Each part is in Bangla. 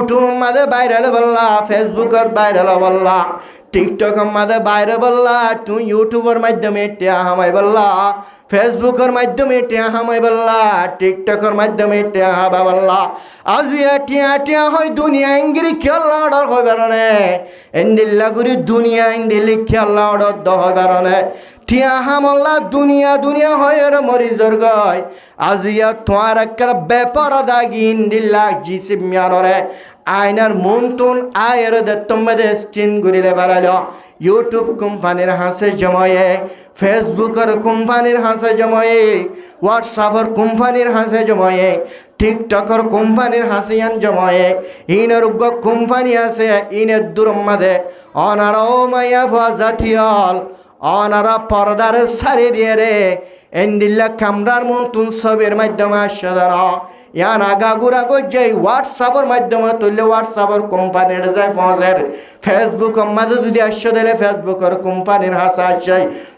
ইউটিউব মাঝে ভাইরাল বললা, ফেসবুকের ভাইরাল বললা, টিকটকের মাঝে ভাইরাল বললা, তুই ইউটিউবের মাধ্যমে টিয়া হামাই বললা, ফেসবুকের মাধ্যমে টিয়া হামাই বললা, টিকটকের মাধ্যমে টিয়া হাবা বললা। আজিয়া টিয়া টিয়া হয় দুনিয়া ইংরি খেলা অর্ডার হয় বেরোনে, এন্ডিল্লা গুরি দুনিয়া ইন্ডিলি খেলা অর্ডার দ হয় বেরোনে। টিয়া হামল্লা দুনিয়া দুনিয়া হয় এর মরিজর গয়। আজিয়া তোমার একটা ব্যাপার দাগি ইন্ডিল্লা জিসিম মিয়ানরে আইনার মন্তুন আয়ের দত্তমদে স্ক্রিন গুরিলে বাড়াইল। ইউটিউব কোম্পানির হাসে জমায়ে, ফেসবুকের কোম্পানির হাসে জমায়ে, হোয়াটসঅ্যাপের কোম্পানির হাসে জমায়ে, টিকটকের কোম্পানির হাসিয়ান জমায়ে, ইনের উগ্র কোম্পানি আছে ইনের দুরম্মাদে অনারাও মাইয়া ভুয়া জাতীয়ল অনারা পর্দার সারি দিয়ে রে এন্ডিল্লা কামরার মন্তুন ছবির মাধ্যমে আসছে যারা ইয়ান আগাগুড়া গজ্জে হোয়াটসঅ্যাপের মাধ্যমে তুললে হোয়াটসঅ্যাপের কোম্পানির যায় পৌঁছের, ফেসবুকের মাঝে যদি আসছে দিলে ফেসবুকের কোম্পানির হাসা আসছে।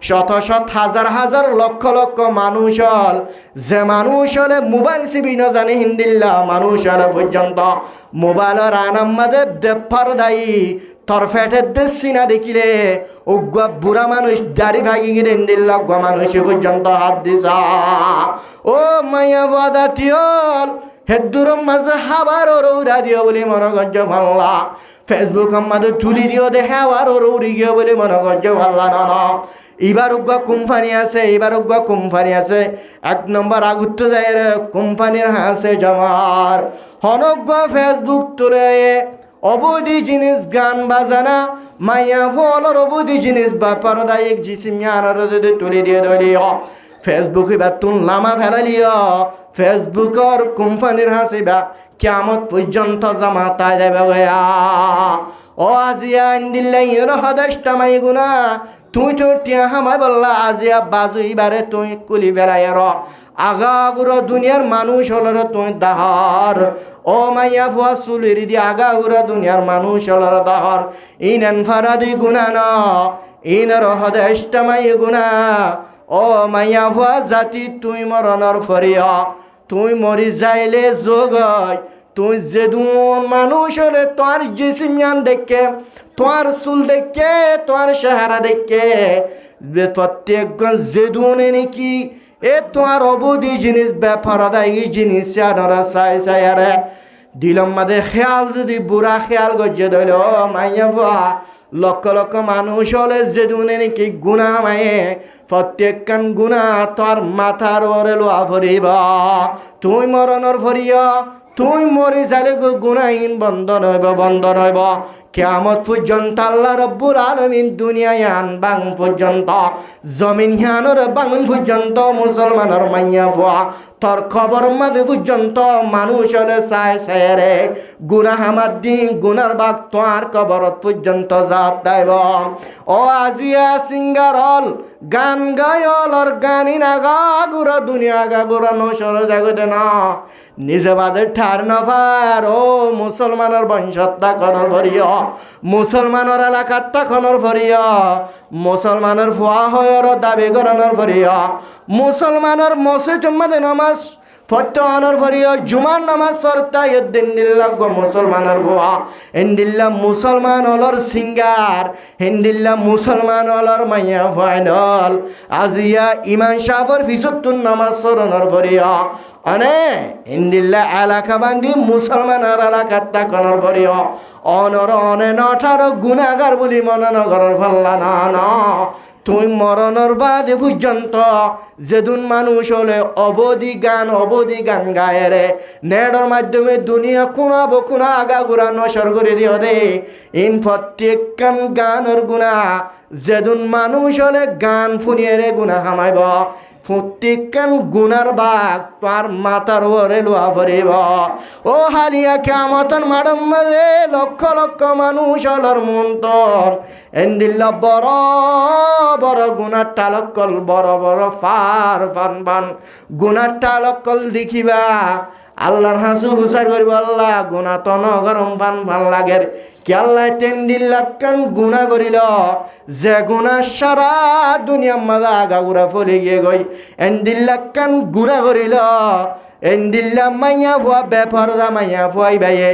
শত শত হাজার হাজার লক্ষ লক্ষ মানুষ হল, যে মানুষ হলে মোবাইল সিবি ন জানে হিন্দিল্লা মানুষ হলে পর্যন্ত মোবাইলের আনাম্মাদের দেপার দায়ী তোর ফেটের দেশ সিনা দেখিলে উগ্র বুড়া মানুষ দাড়ি ভাগি গিয়ে হিন্দিল্লা মানুষ পর্যন্ত হাত দিছা। ও মাইয়া বাদা টিয়ল হেদুরম মাঝে হাবার ওরা দিও বলে মনে গজ্জ ভাল্লা, ফেসবুকের মাঝে তুলি দিও দেখে আবার ওরি গিয়ে বলে মনে গজ্জ ভাল্লা না। এবার উগ্র কোম্পানি আছে, এবার উগ্র কোম্পানি আছে, এক নম্বর আগুত্ত যায় রে কোম্পানির হাসে জমার হনগ্য ফেসবুক তুলে অবধি জিনিস গান বাজানা মাইয়া ফলর অবধি জিনিস ব্যাপার দায়িক জিসিমিয়ার যদি তুলে দিয়ে দলীয় ফেসবুকে বা তুলনামা ফেলালিও ফেসবুকর কোম্পানির হাসিবা কিয়ামত পর্যন্ত জামা তাই দেবে গয়া। ও আজিয়া ইন্দিল্লা ইর হদষ্টা মাই গুনা তুই তো টিয়া হামাই বললা আজিয়া বাজু ইবারে তুই কুলি বেড়াই আগাগুড়ো দুনিয়ার মানুষ হলর তুই দাহর। ও মাইয়া ফুয়া চুলির দি আগাগুড়ো দুনিয়ার মানুষ হলর দাহর। ইনেন ফারাদি গুনা ন ইনর হদষ্টা মাই গুনা। ও মাইয়া ফুয়া জাতি তুই মরণর ফরিয়া, তুই মরি যাইলে যোগয়, তুই যেদুন মানুষ হলে তোর জিসিমিয়ান দেখে, তোর চুল দেখে, তোর চেহারা দেখে প্রত্যেকজন যেদুনে নাকি এ তোমার অবধি জিনিস ব্যাপার দায়ী জিনিস আনরা চাই চাই আরে দিলম মাদে খেয়াল যদি বুড়া খেয়াল গজ্জে ধরল মাইয়া ফুয়া লক্ষ লক্ষ মানুষ হলে যেদুনে নাকি গুণা মায়ে প্রত্যেকখান গুণা তোর মাথার ওরে লোয়া ভরিবা। তুই মরণর ভরিয়া তুই মরি যালে গুনাহীন বন্ধন হইব বন্ধন হইব কিয়ামত পর্যন্ত আল্লাহ রব্বুল আলামিন দুনিয়ায় আনবাং পর্যন্ত জমিন হিয়ানোর বাঙন পর্যন্ত মুসলমানের মাইয়া ফুয়া তোর খবর মাঝে পর্যন্ত মানুষ হলে চাই চাই রে গুনাহ আমার দিন গুনার বাগ তোর কবরত পর্যন্ত যাত দাইব। ও আজিয়া সিঙ্গার হল গান গায়ল আর গানি নাগা গুড়া দুনিয়া গা গুড়া নসর জাগতে না নিজে বাজে ঠার নফার। ও মুসলমানের বংশত্তা খনর ভরিয়া, মুসলমানের এলাকাত্তা খনর ভরিয়া, মুসলমানের ফুয়া হয়র দাবি করানোর ভরিয়া, মুসলমানের মসজিদ মাদে নামাজ ফট্টানোর ভরিয়া, জুমার নামাজ সরতা ইদ্দিল্লা মুসলমানের ফুয়া হিন্দিল্লা মুসলমান হলর সিঙ্গার, হিন্দিল্লা মুসলমান হলর মাইয়া ফাইনাল। আজিয়া ইমান সাহর ফিসুত্তুন নামাজ সরণর ভরিয়া অনে ইন্দিল্লা এলাকা বান্ধি মুসলমানের এলাকার তাকনের ভরিয়া অনর অনে নঠার গুণাগার বলি মনে নগরের ফাল্লা না না। তুই মরণর বাদে পর্যন্ত যেদিন মানুষ হলে অবধি গান গায়ে রে নেডর মাধ্যমে দুনিয়া কোনাবো কোনা আগা গুড়া নসর করে দিও দে ইন প্রত্যেকখান গানের গুণা যেদিন মানুষ হলে গান ফুনিয়ে রে গুণা হামাইব প্রত্যেকখান গুনার বাঘ তোর মাথার ওরে লোয়া ভরিব। ও হারিয়া কিয়ামতের মাডম মাঝে লক্ষ লক্ষ মানুষ হলর মন্তর এন্দিল্লা বড় বড় গুনার টালকল বড় বড় ফার ফান ফান গুনার টালকল দেখিবা আল্লাহর হাসু হুসার করিব আল্লাহ গুনা তো নগরম ফান ফান লাগের কি আল্লাহ 3 লাখ গুণা করিল যে গুণা সারা দুনিয়ার মাঝে আগাগুড়া ফলে গিয়ে গই 3 লাখ গুণা করিল এন্দিল্লা মাইয়া ফুয়া বেপরদা মাইয়া ফুয়াই বাইয়ে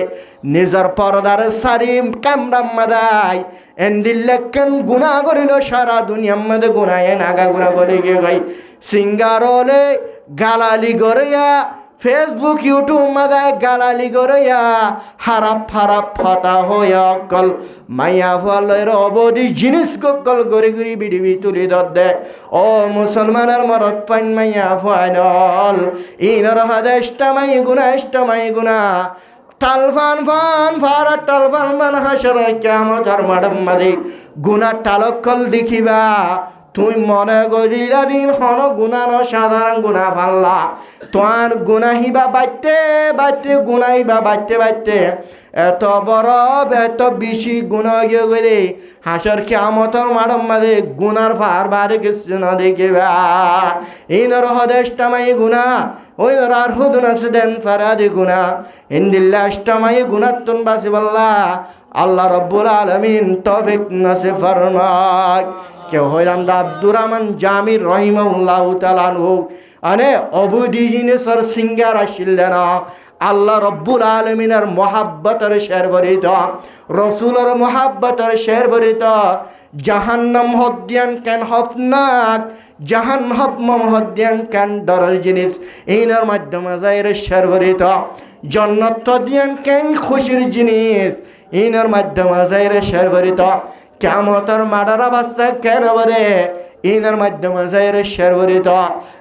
নিজের পর্দার সারি কামরাম মাদাই এন্দিল্লা কেন গুণা করিল সারা দুনিয়ার মধ্যে গুণায় নাগা গুণা বলে গে গাই সিঙ্গারলে গালালি গড়িয়া ফেসবুক ইউটিউব মাদায় গালালি গড়িয়া হারাপ হারাপ ফতা হইয়া অকল মাইয়া ফুয়ালের অবধি জিনিস কল গড়ি গড়ি বিডিবি তুলি দে ও মুসলমানের মরত পাইন মাইয়া ফুয়াইনল ইনর হাদেষ্টামাই গুণা টালফান ফান ফারা টালফান মান হাসর কিয়ামতের মাঠম মাদি গুণা টালকল দেখিবা তুই মনে করিলা দিন হন গুণা ন সাধারণ গুণা ফাল্লা তোমার গুণাহিবা বাইতে গুণাহিবা বাইতে এত বড় এত বেশি গুণা গিয়ে গেলে হাসর কিয়ামতের মাঠম মাদি গুণার ফার বারে কিছু না দেখিবা ইনর হদেষ্টামাই গুণা ওই আর হুদুন আছে দেন ফারাদি গুনা ইন্দিল্লা আষ্টামাই গুনাতুন বাসিবাল্লাহ আল্লাহ রাব্বুল আলামিন তৌফিক নসিব ফরমাক কেউ হইলাম দা আব্দুর রহমান জামির রহিমাহুল্লাহু তাআলা আনহু আনে অবুদি জিনিসের সিঙ্গার আসিলেন আল্লাহ রাব্বুল আলামিনের মহাব্বতের শের ভরিত রাসূলের মহাব্বতের শের ভরিত জাহান্নাম হদ্দিয়ান কেন হফনাক জাহান্নাম হদ্দিয়ান কেন ডরের জিনিস এইনার মাধ্যমে যাইরে শেরভরিত জান্নাত দিয়ান কেন খুশির জিনিস এইনার মাধ্যমে যাইরে শেরভরিত কিয়ামতের মাডারা বাস্তা কেন বলে এইনার মাধ্যমে যাইরে শেরভরিত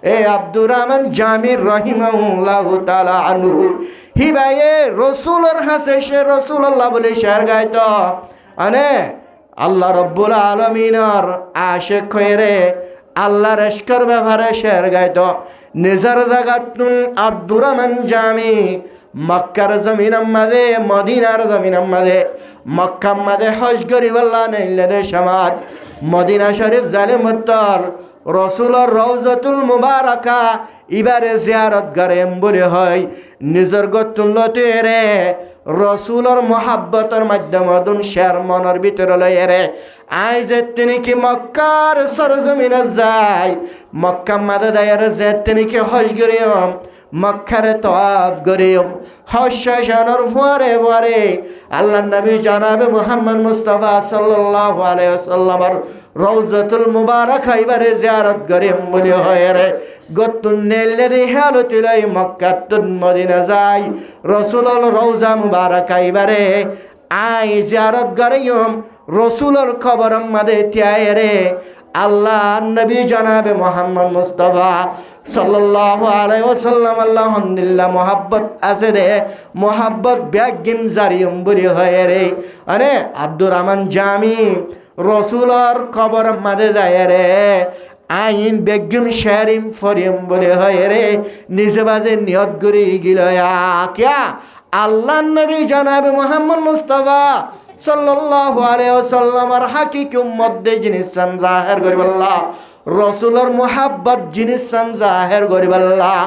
এ আব্দুর রহমান জামির রহিমাহুল্লাহু তাআলা আনহু হিবায়ে রাসূলের হাসে সে রাসূলুল্লাহ বলে শের গাইত আনে আল্লাহ রাব্বুল আলামিনের আশিক হয়ে আল্লাহর ইশকের ব্যাপারে শের গাইত নিজের জায়গাতুন আব্দুর রহমান জামি মক্কার জমিনের মাঝে মদিনার জমিনের মাঝে মক্কার মাঝে হজ করিবাল্লাহ নাইলে সমাজ মদিনা শরীফ জালিমুত্তর রসুলের রওজাতুল মুবারাকা ইবারে জিয়ারত করেন বলে হয় নিজের গতুল্লতে রে রসুলের মহাব্বতের মাধ্যমে দুন শের মনের ভিতরে লয়ে রে আই যে তিনি কি মক্কার সরজমিনে যায় মক্কা মাদে দায়ের যে তিনি কি হজ করিম মক্কারে তওয়াফ করিম হজ শেষানোর পরে আল্লাহ নবী জনাবে মুহাম্মদ মুস্তাফা সাল্লাল্লাহু আলাইহি ওয়াসাল্লামের রওজাতুল মুবারাকা ইবারে জিয়ারত করিম বলে হয় রে গতুন নেলে হালতিলাই মক্কাতুন মদিনা যায় রাসূলুল রওজা মুবারাকা ইবারে আই জিয়ারত করিম রসুলের খবর আমাদের তিয়ায় রে আল্লাহ নবী জনাবে মুহাম্মদ মুস্তাফা সাল্লাল্লাহু আলাইহি ওয়াসাল্লাম আলহামদুলিল্লাহ মোহাব্বত আছে রে মোহাব্বত ব্যাগিম জারিয়ম বলি হয় রে আরে আব্দুর রহমান জামি রসুলের খবর আমাদের যায় রে আইন বেগম শেরিম ফরিম বলে হয় রে নিজে বাজে নিয়ত করি গিলয়া কিয়া আল্লাহ নবী জনাবে মুহাম্মদ মুস্তাফা সাল্লাল্লাহু আলাইহি ওয়াসাল্লামের হাকিকি উম্মত দে জিনিস চান জাহির করিবাল্লাহ রসুলের মুহাব্বত জিনিস চান জাহির করিবাল্লাহ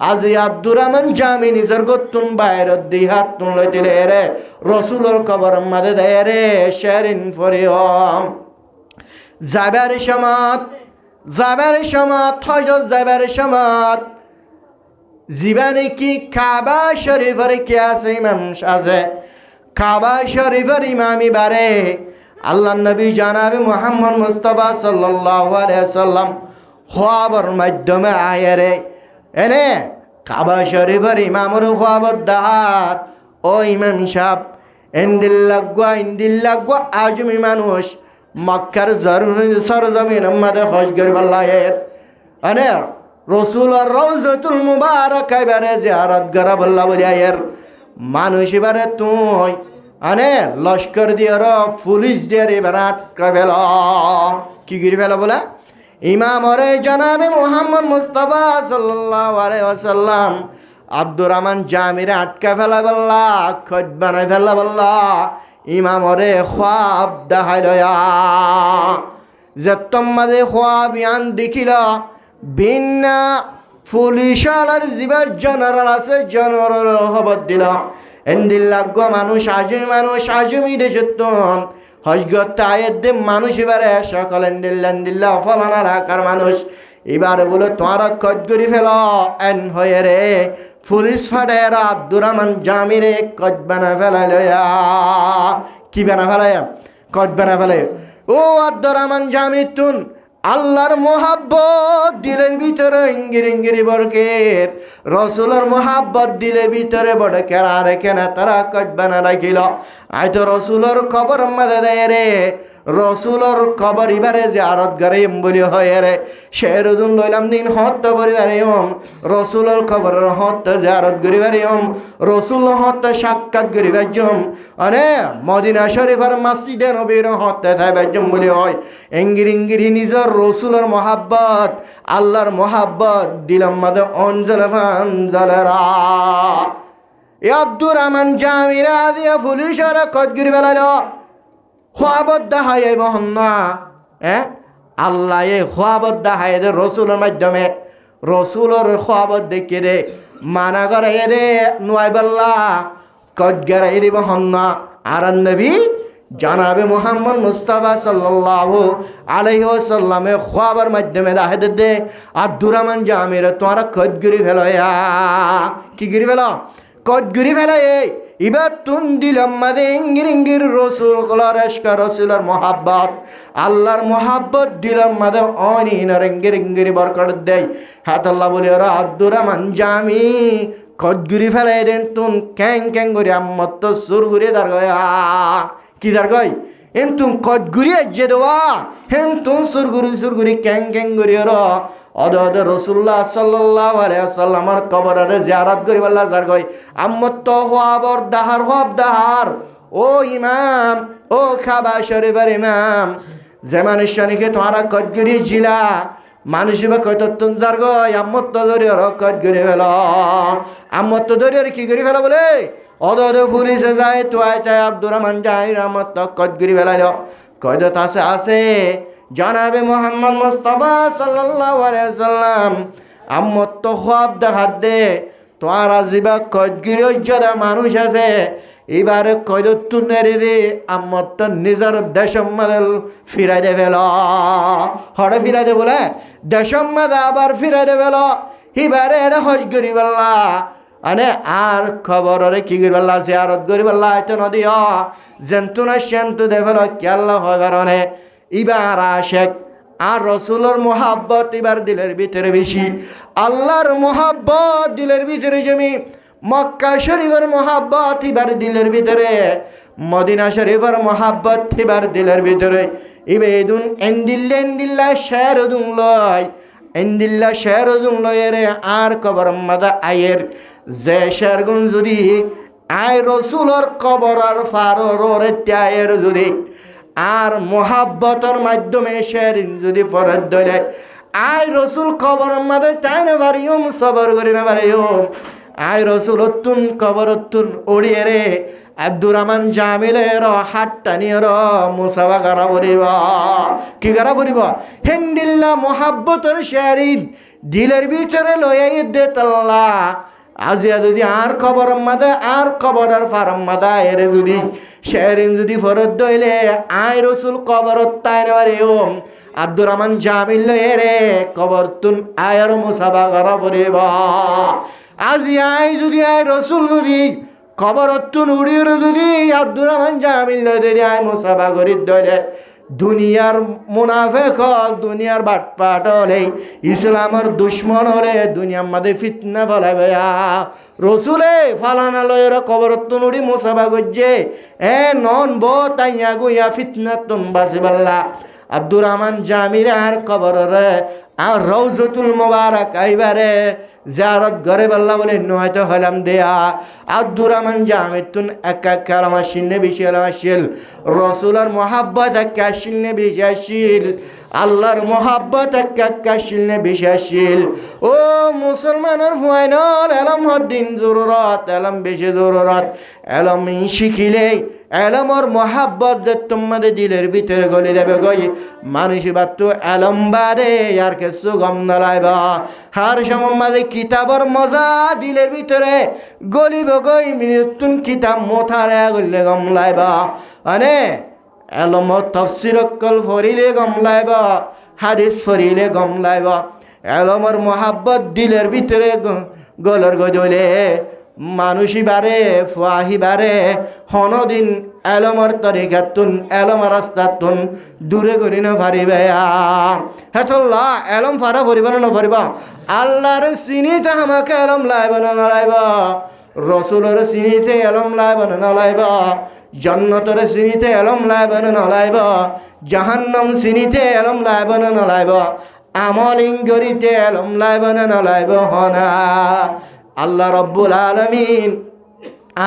আজি আব্দুর রহমান জামি নিজের গতুন বাইরত দি হাত তুন লইতিলে রে রসুলের কবর মাদে দেয় রে শেরিন ফরিয়ম যাবার সমত হজত যাবার সমত জীবনে কি কাবা শরীফের কি আছে ইমাম আছে কাবা শরীফের ইমামি বারে আল্লাহ নবী জানাবে মুহাম্মদ মুস্তাফা সাল্লাল্লাহু আলাইহি ওয়াসাল্লাম খোয়াবর মাধ্যমে আয়ারে এনে কাবা শরীফের ইমামর খোয়াবর দাহার ও ইমাম সাহেব ইন্দিল্লাগা আজমি মানুষ মক্কার সরজমিন আমাদের হজ করিবাল্লাহ এনে রসুলের রওজাতুল মুবারাকা এবারে জিয়ারত করাবাল্লাহ বলি আয়ের মানুষ এবারে তুই আনে লস্কর দিয়ে পুলিশ দিয়ে এবার আটকা ফেল কি করে ফেল বলে ইমাম ওরে জনাবে মুহাম্মদ মুস্তাফা সাল্লাল্লাহু আলাইহি ওয়াসাল্লাম আব্দুর রহমান জামিরে আটকা ফেলা বললা খোঁজ বানাই ফেলা বললা ইমাম ওরে খ্বাব দেখাইল যে তোমাদের খ্বাব ইয়ান দেখিল বিনা পুলিশালার জীবা জেনারেল আছে জেনারেল খবর দিল এন্দিল্লাগ মানুষ আজমি দেশতন হজগত আয়ের দে মানুষ এবারে সকল এন্দিল্লা ফলানা এলাকার মানুষ এবারে বলে তোমার খোঁজ করি ফেল এন হয়ে রে পুলিশ ফাটায় আব্দুর রহমান জামিরে কট বানা ফেলাইল। কি বানা ফেলায়? কট বানা ফেলায়। ও আব্দুর রহমান জামি তুন আল্লাহর মোহাব্বত দিলের ভিতরে ইঙ্গিরি ইঙ্গিরি বরকের, রসুলের মোহাব্বত দিলের ভিতরে বড় কেরা রেখে না তারা কট বানা রাখিল। আয়তো রসুলের খবর মাঝে দেয় রে, রসুলের খবর ইবারে যে আরত গারিম বলি হয় রে, শেরুদুন লইলাম দিন হত্য করিবারে রসুলের খবর হত্য যে আরত করিবারে রসুল হত্য সাক্ষাৎ করিবার জম আরে মদিনা শরীফের মসজিদে নবীর হত্য থাকবার জম বলি হয়। ইঙ্গিরি ইঙ্গিরি নিজের রসুলের মোহাব্বত আল্লাহর মোহাব্বত দিলাম মাঝে অঞ্জল ফাঞ্জলরা। এ আব্দুর রহমান জামিরা দিয়া পুলিশের কট গিরি বেলাইল। খোয়াবদ্দা হায় মহন্না আল্লাহ এ খোয়াবদ্দা হায় রে রসুলের মাধ্যমে, রসুলের খোয়াবদ দেখে রে মানা করে রে নোয়াইবাল্লা কটগারা এরি মহন্না আর নবী জানাবে মুহাম্মদ মুস্তাফা সাল্লাল্লাহু আলাইহি ওয়াসাল্লামে খোয়াবার মাধ্যমে দাহেদ দে আব্দুর রহমান জামির তোরা কটগিরি ফেলয়া। কি গিরি ফেল? কটগিরি ফেলায়। ইবার তুন দিলাম মাদে ইঙ্গির ইঙ্গির রসুল কলার এশকা রসুলের মোহাব্বত আল্লাহর মোহাব্বত দিলাম মাদে অনিনার ইঙ্গির ইঙ্গির বরকত দেয়। হাত আল্লাহ বলি ওরা আব্দুর রহমান জামি কটগিরি ফেলাই দেন তুন ক্যাং ক্যাং করি আম্মত তো সুর ঘুরিয়ে দাঁড় গয়া। কি দাঁড় গই এন তুম কটগুরি যে দেওয়া হেন তুম সুরগুরি ক্যাং ক্যাং করি ওর অদ রসুল্লাহ সাল্লাল্লাহু আলাইহি ওয়াসাল্লামের কবরের জিয়ারত করি বল্লা যার গই আম্মত তো হওয়াবর দাহার হব দাহার। ও ইমাম, ও খাবা শরীফের ইমাম, যে মানুষকে তোমরা কটগুরি জিলা মানুষ বা কত তুন যার গই আম্মত তো ধরি ওর কটগুরি ফেল। আম্মত তো ধরি ওর কি করি ফেলা বলে অদ পুলিশে যায় তো আইতায় আব্দুর রহমান জামির আম্মত তো কটগুরি ফেলাইল। কয়দত আছে জানাবে মুহাম্মদ মুস্তাফা সাল্লাল্লাহু আলাইহি ওয়াসাল্লাম আম্মত তো খোয়াব দেখাত দে তোমার আজিবা কটগিরি যারা মানুষ আছে এবারে কয়দত তুনেরে দে আম্মত তো নিজের দেশম্মাদের ফিরাই দে ফেল। হরে ফিরাই দে বলে দেশম্মাদ আবার ফিরাই দে ফেল। এবারে এটা হজ করি বললা আনে আর খবরে কি করি বললা জিয়ারত করি বললা এত নদী জেন্তু না সেন্তু দে ফেল কেল্লা হয় কারণে ইবার আশেক আর রসুলের মোহাব্বত এবার দিলের ভিতরে বেশি, আল্লাহর মোহাব্বত দিলের ভিতরে জমি, মক্কা শরীফের মোহাব্বত এবার দিলের ভিতরে, মদিনা শরীফের মোহাব্বত এবার দিলের ভিতরে। ইবেদুন এন্দিল্লা শেরুদুন লয় এন্দিল্লা শেরুদুন লয় রে আর কবর মাদা আয়ের যে শেরগুন যদি আয় রসুলের কবর আর ফারোর ত্যায়ের যদি আর মোহাব্বতর মাধ্যমে শেরিন যদি ফরদ দলে আয় রসুল কবর মাদে তাই না বারিয়ম সবর করি না বারিয়ম আয় রসুল অতুন কবর অতুন ওড়িয়ে রে আব্দুর রহমান জামিলের হাত টানিয়ে মুসাফা করা পড়িব। কি করা পড়িব? হেন্দিল্লা মোহাব্বতর শেরিন দিলের ভিতরে লয়াই দে তাল্লা আজিয়া যদি আর খবর মাদা আর খবর আর ফারাম মাদা এরে যদি শেরিন যদি ফরদ দইলে আয় রসুল কবর তাই নেবারে আব্দুর রহমান জামিল এরে কবর তুন আয়ের মুসাফা করা পড়িব। আজি আয় যদি আয় রসুল যদি কবর তুন উড়িয়ে যদি আব্দুর রহমান জামিল লই আয় মুসাফা করি দইলে দুনিয়ার মুনাফেক হল দুনিয়ার বাটপাট হলে ইসলামের দুশ্মন হলে দুনিয়ার মাঝে ফিতনা ফলাবে রসুলে ফালানা লয়ের কবর তুনুড়ি মুসাফা করছে নন বো তাইয়া গুইয়া ফিতনা তুন বাসি পাল্লা আব্দুর রহমান জামির আর কবর আর রওজাতুল মুবারক আইবারে জিয়ারত করে বল্লা বলে নয়তো হলাম দেয়া আব্দুর রহমান জামির তুন একা কালামা শিন্নে বেশি আলামাশিল রসুলের মোহাব্বত একা শিন্নে বেশি আসিল আল্লাহর মোহাব্বত একা শিন্নে বেশি আসিল। ও মুসলমানের ফাইনাল এলম হদ্দিন জরুরত এলম বেশি জরুরত এলম শিখিলে এলমর মোহাব্বত যে তোমাদের দিলের ভিতরে গলি দেবে গই মানুষ বাত্তু এলম বারে আর কিছু গম নালাইবা হার সম্মাদে কিতাবর মজা দিলের ভিতরে গলিব গই নতুন কিতাব মোথারে গলে গম লাইবা আনে এলম তফসির কল ফরিলে গম লাইবা হাদিস ফরিলে গম লাইবা এলমর মোহাব্বত দিলের ভিতরে গলর গদলে মানুষই বারে ফুয়াহি বারে হনদিন এলমর তরিকাতুন এলমর রাস্তাতুন দূরে করি না পারিবে হেতল্লা এলম ফারা পরিবার না পারিব আল্লাহর চিনিতে আমাকে এলম লাইব না লাইব রসুলের চিনিতে এলম লাইব না লাইব জন্নতর চিনিতে এলম লাইব না লাইব জাহান্নাম চিনিতে এলম লাইব না লাইব আমলিং গরিতে এলম লাইব না লাইব হনা আল্লাহ রব্বুল আলামিন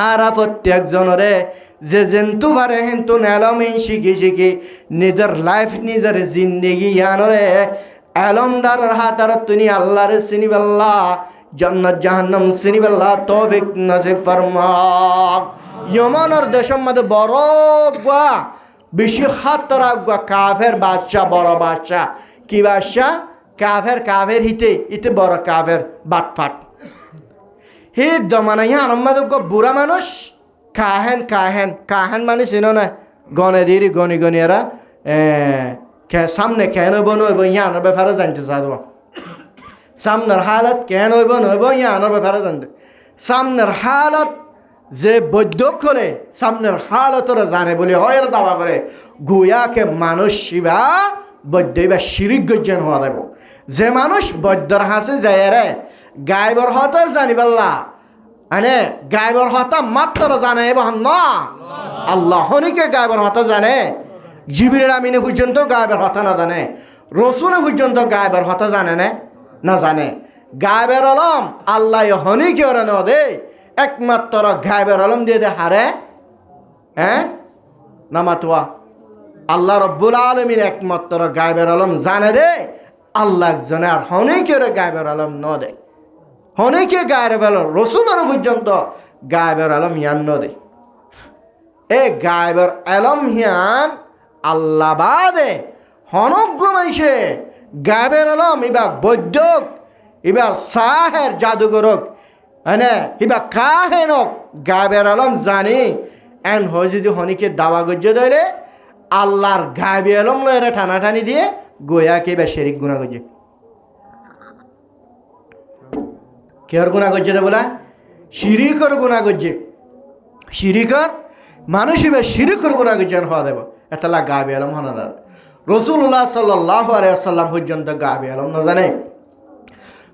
আরা প্রত্যেক জনরে যে জেন্তু পারে হেন্তু এলমিন শিখি শিখি নিজের লাইফ নিজের জিন্দগি ইয়ানরে এলমদারের হাতার তুমি আল্লাহরে চিনিবাল্লা জান্নাত জাহান্নাম চিনিবাল্লা তৌফিক নসিব ফরমাক ইয়মানের দেশের মধ্যে বড় গুয়া বেশি হাতরা গুয়া কাফের বাদশা বড় বাদশা কি বাদশা কাফের হিতে ইতে বড় কাফের বাটফাট হে দমানা ইয়া আনম্মাদ বুড়া মানুষ কাহেন মানে চিনো না গনে দিরি গনি এরা সামনে কেন হইব নইব ইয়ানোর ব্যাপারে জানতে চাইব সামনের হালত কেন হইব নইব ইয়ানোর ব্যাপারে জানতে সামনের হালত যে বৈদ্যক হলে সামনের হালতরা জানে বলে হয় এরা দাবা করে গুয়াকে মানুষ শিবা বৈদ্য বা শিরিক গজ্ঞান হওয়া দেব যে মানুষ বৈদ্যর হাসে যায় রে গাইবর হতে জানিবাল্লা আনে গাইবর হতা মাত্র জানে এবং না আল্লাহ হনিকে গাইবর হতা জানে জিবরিল আমিনে পর্যন্ত গাইবের হতা না জানে রসুল পর্যন্ত গাইবের হতা জানে না জানে গাইবের আলম আল্লাহ হনিকে ওরা ন দে একমাত্র গাইবের আলম দিয়ে দে হারে নামাতোয়া আল্লাহ রব্বুল আলমিন একমাত্র গাইবের আলম জানে রে আল্লাহ একজনে আর হনিকে ওরা গাইবের আলম ন দে হনিকে গায়েবের আলম রসুলের পর্যন্ত গায়েবের আলম ইয়ান ন দে এ গায়েবের আলম হিয়ান আল্লাহ বাদে হনক ঘুমাইছে গায়েবের আলম ইবা বৈদ্যক ইবা সাহের জাদুগরক হ্যাঁ ইবা কাহেনক গায়েবের আলম জানি এন হয় যদি হনিকে দাওয়া গজ্জে দইলে আল্লাহর গায়েবে আলম লয়ের টানাটানি দিয়ে গোয়াকে বা শেরিক গুণা গজ্জে কেয়ার গুণা গজ্জে দে বলা শিরিকর গুণা গজ্জে শিরিকর মানুষ এবার শিরিকর গুণা গজ্জে হওয়া দেব এটা গাবে আলম হনা দাদা রসুল্লাহ সাল্লাল্লাহু আলাইহি ওয়াসাল্লাম পর্যন্ত গাবে আলম না জানে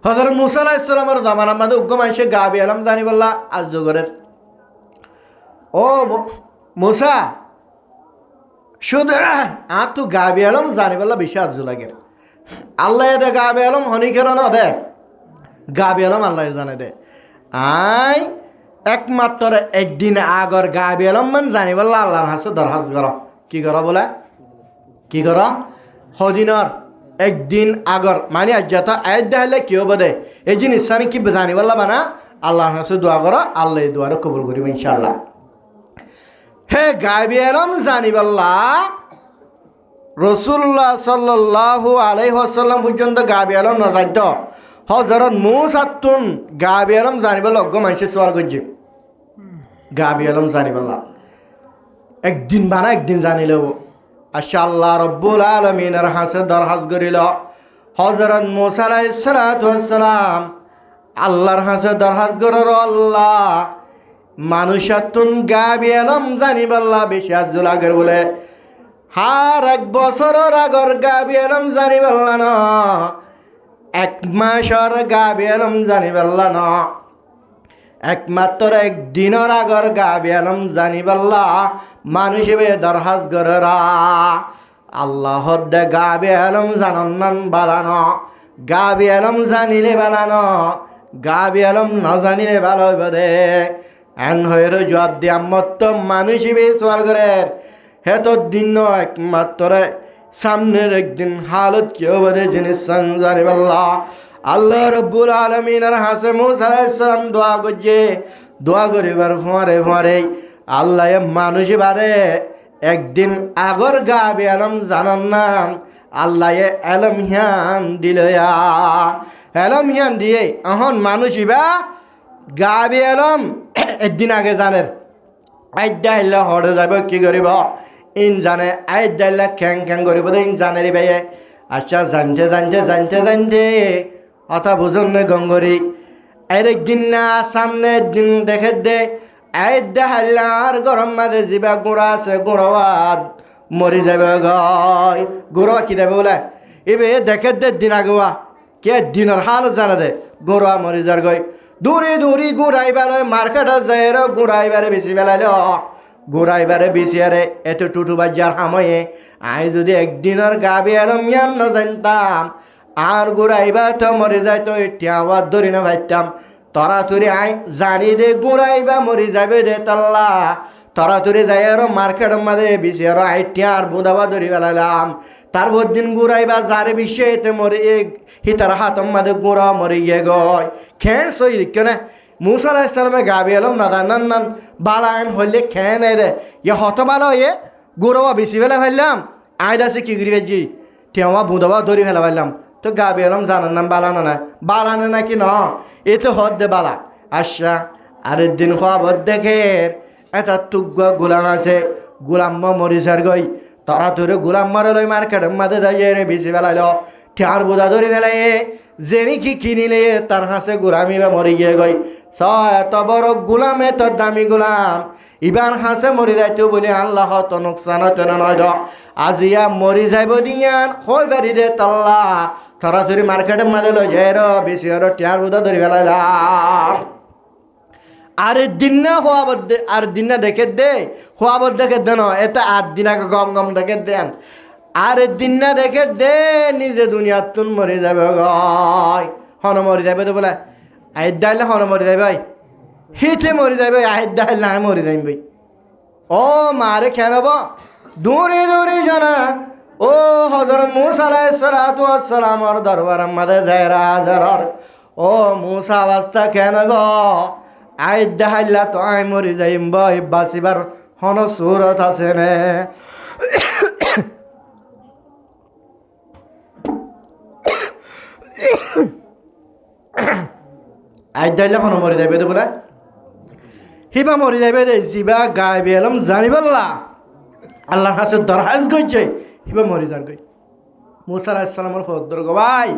হযরত মুসা আলাইহিস সালামের জামানার মধ্যে উগ্র মানুষে গাবে আলম জানি বললা আজ জগরের ও মুসা শুধু তো গাবে আলম জানি বললা বেশি আজ লাগে আল্লাহ দে গাবে আলম হনিকের না দে গাবে আলম আল্লাহ জানে দে আই একমাত্র একদিন আগর গাবে আলম মান জানি বললা আল্লাহর হাসে দরখাস কর কি কর বলে কি কর হদিনর একদিন আগর মানে আজ যত আয়াত দেখালে কি হবে দে এই জিনিস কি জানি বললা বানা আল্লাহর হাসে দোয়া কর আল্লাহ এই দোয়ারে কবুল করিব ইনশাআল্লাহ হে গাবে আলম জানি বললা রাসূলুল্লাহ সাল্লাল্লাহু আলাইহি ওয়াসাল্লাম পর্যন্ত গাবে আলম না জানতো হযরত মুসাতুন গাবে আলম জানি বললা অজ্ঞ মানুষে সওয়াল করছে গাবে আলম জানি বললা একদিন বানা একদিন জানিল আচ্ছা আল্লাহ রব্বুল আলমিনের হাসে দরখাস করিল হযরত মুসা আলাইহিস সালাতু ওয়াস সালাম আল্লাহর হাসে দরখাস করার আল্লাহ মানুষাতুন গাবে আলম জানি বললা বেশি আজ লাগের বলে হার এক বছরের আগর গাবে আলম জানি বললা না এক মাসের গাবে আলম জানি বললা না একমাত্র একদিনের আগর গাবে আলম জানি বললা মানুষ দরহাজ গররা আল্লাহ দে গাবে আলম জানন বালানো গাবে আলম জানিলে বালানো গাবে আলম না জানিলে ভালো হইব দে এন হইর জবাব দিয়ে মত মানুষ সওয়াল করে হে তো দিন একমাত্র সামনের একদিন হালত কি হবে দে জিনিস জানি বললা আল্লাহ রব্বুল আলামিনের হাসে মুসা আলাইহিস সালাম দোয়া করছে দোয়া করিবার ফরে আল্লাহ মানুষ বারে একদিন আগর গাবে আলম জানান না আল্লাহ এলম হিয়ান দিল এলম হিয়ান দিয়ে এখন মানুষ ইবা গাবে আলম একদিন আগে জানের আইডা ইল্লা হড়ে যাব কি করিব ইন জানে আইডা ইল্লা খ্যাং করিব ইন জানে রে ভাই আচ্ছা জানতে অথা বুঝন নে গঙ্গরি এর গিন্না সামনের দিন দেখে দে এই দেহাল্লার গরম মাঝে জিবা গুঁড়া আছে গুঁড়াওয়াত মরি যাবে গয় গুঁড়া কি দেবে বলে এবে দেখে দে দিন আগুয়া কে দিনের হাল জানা দে গুঁড়া মরি যার গই দূরে দূরি গুড়াইবার মার্কেটত যায় গুড়াইবারে বেশি বেলাইল গুড়াইবারে বেশি আরে এত টুটু বাজার হাময়ে আই যদি একদিনের গাবি এলাম ইয়ান ন জানতাম আর গুড়াইবা তো মরে যায় তো এতিয়া আবার ধরি না ভাইতাম তরাতুরি আই জানি দে গুড়াইবা মরি যাবে দে তাল্লা তরাতুরি যাই আর মার্কেটের মাঝে বেশি আর আইটিয়া আর বুধাবা ধরি বেলাইলাম তার দিন গুড়াইবা যারে বিষে এতে মরে হিতার হাতম মাঝে গুড়া মরে গিয়ে গয় খেন সই কেন মুসা আলাইহিস সালামে গাবি এলাম না জানান বালায়ন হইলে খেন রে ইয়ে হত ভালো এ গুড়াওয়া বেশি ফেলে ফেললাম আইদাসে কি করি ভেজি ঠেওয়া বুধাবা ধরি ফেলা ফেললাম তো গাবি এলাম জানার নাম বালানো না বালানো নাকি ন এ তো হদ দে বালা আচ্ছা আরেক দিন খবর দেখে এটা তুগ্গ গোলাম আছে গোলাম মরিচার গই তারা তোরে গোলাম মারে লই মার্কেটের মাঝে যাইয়ে রে বেশি ফেলাইল ঠেয়ার বোঝা ধরে ফেলাই জেনি কি কিনিলে তার হাসে গোলামি বা মরি গিয়ে গই স এত বড় গোলাম এত দামি গোলাম ইবার হাসে মরি যাইতো বলে আল্লাহ তো নোকসান হতো না নয় আজিয়া মরি যাইব দিয়ান হই বাড়ি দে তাল্লা থরাথরি মার্কেটের মাঝে লই যাই বেশি আরো টিয়ার বোধা ধরি ফেলাইলাম আরে দিন না হওয়া বদ্ধে আর দিন না দেখে দে হওয়া বদ্ধ দেখে দেন এটা 8 দিন আগে গম গম দেখে দেন আরে দিন না দেখে দে নিজে দুনিয়ার তুন মরে যাবে গয় হন মরি যাবে তো বলে আহের ডাইলে হন মরি যাবে ভাই হিটে মরি যাবে আহের ডাইল না মরি যাই ভাই ও মারে খেলব দূরে দূরে জানা ও হযরত মুসা আলাইহিস সালাতু ওয়াস সালামর দরবার আমাদের যায়রা হাজার ও মুসা অবস্থা খেলব আই দেখাইলা তো আই মরি যাইম বই বাঁচিবার হন সুরত আছে নে আই দাইলা হন মরি যাইবে তো বলে হিবা মরি যাইবে দে জিবা গাইবে এলাম জানিবাল্লা আল্লাহর কাছে দরখাস্ত কইছে হিবা মরি যার গই মুসা আলাইহিস সালামের ফদর গো ভাই